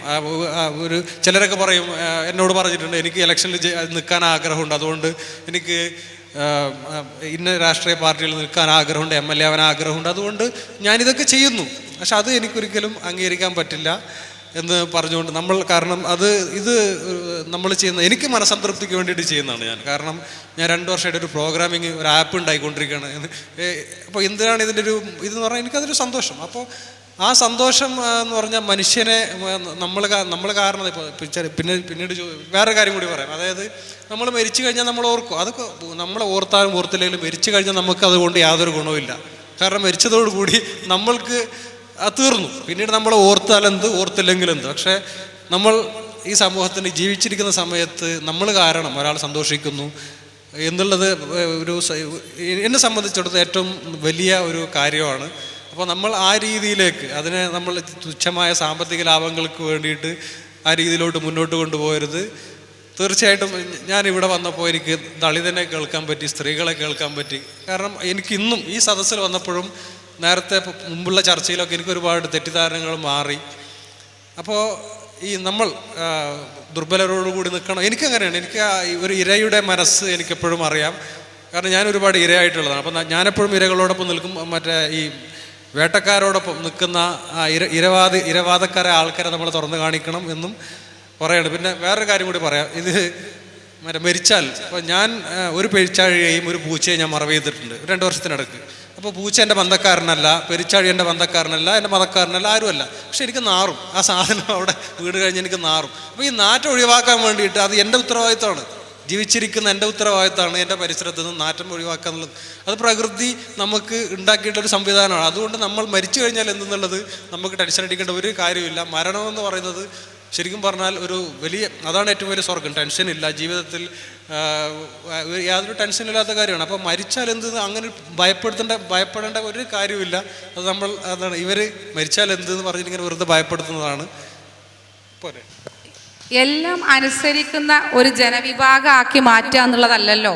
ചിലരൊക്കെ പറയും, എന്നോട് പറഞ്ഞിട്ടുണ്ട്, എനിക്ക് ഇലക്ഷനിൽ നിൽക്കാൻ ആഗ്രഹമുണ്ട്, അതുകൊണ്ട് എനിക്ക് ഇന്ന രാഷ്ട്രീയ പാർട്ടിയിൽ നിൽക്കാൻ ആഗ്രഹമുണ്ട്, MLA ആവാൻ ആഗ്രഹമുണ്ട്, അതുകൊണ്ട് ഞാനിതൊക്കെ ചെയ്യുന്നു. പക്ഷെ അത് എനിക്കൊരിക്കലും അംഗീകരിക്കാൻ പറ്റില്ല എന്ന് പറഞ്ഞുകൊണ്ട് കാരണം ഇത് നമ്മൾ ചെയ്യുന്ന എനിക്ക് മനസ്സംതൃപ്തിക്ക് വേണ്ടിയിട്ട് ചെയ്യുന്നതാണ് ഞാൻ. കാരണം ഞാൻ 2 വർഷമായിട്ട് ഒരു പ്രോഗ്രാമിങ് ഒരു ആപ്പ് ഉണ്ടായിക്കൊണ്ടിരിക്കുകയാണ്. അപ്പോൾ എന്തിനാണ് ഇതിൻ്റെ ഇതെന്ന് പറഞ്ഞാൽ എനിക്കതൊരു സന്തോഷം. അപ്പോൾ ആ സന്തോഷം എന്ന് പറഞ്ഞാൽ മനുഷ്യനെ നമ്മൾ കാരണം പിന്നീട് വേറെ കാര്യം കൂടി പറയാം. അതായത് നമ്മൾ മരിച്ചു കഴിഞ്ഞാൽ നമ്മൾ ഓർക്കും. അതൊക്കെ നമ്മൾ ഓർത്താലും ഓർത്തില്ലെങ്കിലും മരിച്ചു കഴിഞ്ഞാൽ നമുക്ക് അതുകൊണ്ട് യാതൊരു ഗുണവുമില്ല. കാരണം മരിച്ചതോടുകൂടി നമ്മൾക്ക് തീർന്നു. പിന്നീട് നമ്മൾ ഓർത്താലെന്ത് ഓർത്തില്ലെങ്കിലെന്ത്. പക്ഷേ നമ്മൾ ഈ സമൂഹത്തിന് ജീവിച്ചിരിക്കുന്ന സമയത്ത് നമ്മൾ കാരണം ഒരാൾ സന്തോഷിക്കുന്നു എന്നുള്ളത് എന്നെ സംബന്ധിച്ചിടത്തോളം ഏറ്റവും വലിയ ഒരു കാര്യമാണ്. അപ്പോൾ നമ്മൾ ആ രീതിയിലേക്ക് അതിനെ നമ്മൾ തുച്ഛമായ സാമ്പത്തിക ലാഭങ്ങൾക്ക് വേണ്ടിയിട്ട് ആ രീതിയിലോട്ട് മുന്നോട്ട് കൊണ്ടുപോകരുത്. തീർച്ചയായിട്ടും ഞാൻ ഇവിടെ വന്നപ്പോൾ എനിക്ക് ദളിതനെ കേൾക്കാൻ പറ്റി, സ്ത്രീകളെ കേൾക്കാൻ പറ്റി. കാരണം എനിക്ക് ഇന്നും ഈ സദസ്സിൽ വന്നപ്പോഴും നേരത്തെ മുമ്പുള്ള ചർച്ചയിലൊക്കെ എനിക്ക് ഒരുപാട് തെറ്റിദ്ധാരണകൾ മാറി. അപ്പോൾ ഈ നമ്മൾ ദുർബലരോടുകൂടി നിൽക്കണം. എനിക്കങ്ങനെയാണ്. എനിക്ക് ഒരു ഇരയുടെ മനസ്സ് എനിക്കെപ്പോഴും അറിയാം. കാരണം ഞാൻ ഒരുപാട് ഇരയായിട്ടുള്ളതാണ്. അപ്പം ഞാനെപ്പോഴും ഇരകളോടൊപ്പം നിൽക്കും. മറ്റേ ഈ വേട്ടക്കാരോടൊപ്പം നിൽക്കുന്ന ഇരവാദക്കാരെ ആൾക്കാരെ നമ്മൾ തുറന്നു കാണിക്കണം എന്നും പറയണം. പിന്നെ വേറൊരു കാര്യം കൂടി പറയാം. ഇത് മരിച്ചാൽ ഇപ്പോൾ ഞാൻ ഒരു പെരിച്ചാഴിയെയും ഒരു പൂച്ചയെയും ഞാൻ മറവ് ചെയ്തിട്ടുണ്ട് 2 വർഷത്തിനിടയ്ക്ക്. അപ്പോൾ പൂച്ച എൻ്റെ ബന്ധക്കാരനല്ല, പെരിച്ചാഴി എൻ്റെ ബന്ധക്കാരനല്ല, എൻ്റെ മതക്കാരനല്ല, ആരുമല്ല. പക്ഷെ എനിക്ക് നാറും. ആ സാധനം അവിടെ വീട് കഴിഞ്ഞ് എനിക്ക് നാറും. അപ്പോൾ ഈ നാറ്റം ഒഴിവാക്കാൻ വേണ്ടിയിട്ട് അത് എൻ്റെ ഉത്തരവാദിത്തമാണ്. ജീവിച്ചിരിക്കുന്ന എൻ്റെ ഉത്തരവാദിത്തമാണ് എൻ്റെ പരിസരത്ത് നിന്ന് നാറ്റം ഒഴിവാക്കുക എന്നുള്ളത്. അത് പ്രകൃതി നമുക്ക് ഉണ്ടാക്കിയിട്ടൊരു സംവിധാനമാണ്. അതുകൊണ്ട് നമ്മൾ മരിച്ചു കഴിഞ്ഞാൽ എന്തെന്നുള്ളത് നമുക്ക് ടെൻഷൻ അടിക്കേണ്ട ഒരു കാര്യമില്ല. മരണമെന്ന് പറയുന്നത് ശരിക്കും പറഞ്ഞാൽ അതാണ് ഏറ്റവും വലിയ സ്വർഗം. ടെൻഷനില്ല ജീവിതത്തിൽ, യാതൊരു ടെൻഷനില്ലാത്ത കാര്യമാണ്. അപ്പോൾ മരിച്ചാൽ അങ്ങനെ ഭയപ്പെടേണ്ട ഒരു കാര്യമില്ല. അത് അതാണ് ഇവർ മരിച്ചാൽ എന്തെന്ന് പറഞ്ഞിട്ട് ഇങ്ങനെ വെറുതെ ഭയപ്പെടുത്തുന്നതാണ്. പോരെ,
എല്ലാം അനുസരിക്കുന്ന ഒരു ജനവിഭാഗമാക്കി മാറ്റുക എന്നുള്ളതല്ലല്ലോ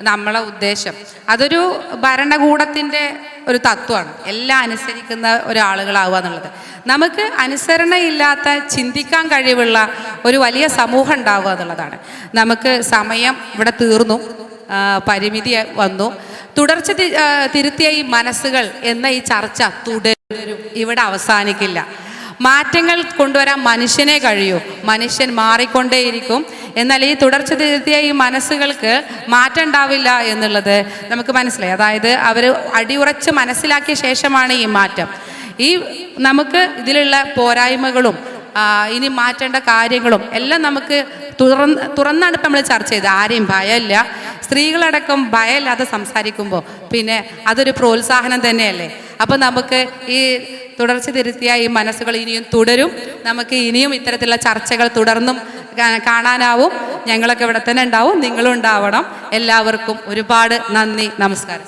നമ്മളെ ഉദ്ദേശം. അതൊരു ഭരണകൂടത്തിൻ്റെ ഒരു തത്വമാണ്, എല്ലാം അനുസരിക്കുന്ന ഒരാളുകളാവുക എന്നുള്ളത്. നമുക്ക് അനുസരണയില്ലാത്ത ചിന്തിക്കാൻ കഴിവുള്ള ഒരു വലിയ സമൂഹം ഉണ്ടാവുക എന്നുള്ളതാണ്. നമുക്ക് സമയം ഇവിടെ തീർന്നു, പരിമിതി വന്നു. തുടർച്ച തിരുത്തിയ ഈ മനസ്സുകൾ എന്ന ഈ ചർച്ച തുടരും, ഇവിടെ അവസാനിക്കില്ല. മാറ്റങ്ങൾ കൊണ്ടുവരാൻ മനുഷ്യനെ കഴിയൂ. മനുഷ്യൻ മാറിക്കൊണ്ടേയിരിക്കും. എന്നാൽ ഈ തുടർച്ച തിരുത്തിയ ഈ മനസ്സുകൾക്ക് മാറ്റം ഉണ്ടാവില്ല എന്നുള്ളത് നമുക്ക് മനസ്സിലായി. അതായത് അവർ അടിയുറച്ച് മനസ്സിലാക്കിയ ശേഷമാണ് ഈ മാറ്റം. നമുക്ക് ഇതിലുള്ള പോരായ്മകളും ഇനി മാറ്റേണ്ട കാര്യങ്ങളും എല്ലാം നമുക്ക് തുറന്നാണ് ഇപ്പം നമ്മൾ ചർച്ച ചെയ്തത്. ആരെയും ഭയമില്ല. സ്ത്രീകളടക്കം ഭയമില്ലാതെ സംസാരിക്കുമ്പോൾ പിന്നെ അതൊരു പ്രോത്സാഹനം തന്നെയല്ലേ. അപ്പം നമുക്ക് ഈ തുടർച്ച തിരുത്തിയ ഈ മനസ്സുകൾ ഇനിയും തുടരും. നമുക്ക് ഇനിയും ഇത്തരത്തിലുള്ള ചർച്ചകൾ തുടർന്നും കാണാനാവും. ഞങ്ങളൊക്കെ ഇവിടെ തന്നെ ഉണ്ടാവും, നിങ്ങളും ഉണ്ടാവണം. എല്ലാവർക്കും ഒരുപാട് നന്ദി, നമസ്കാരം.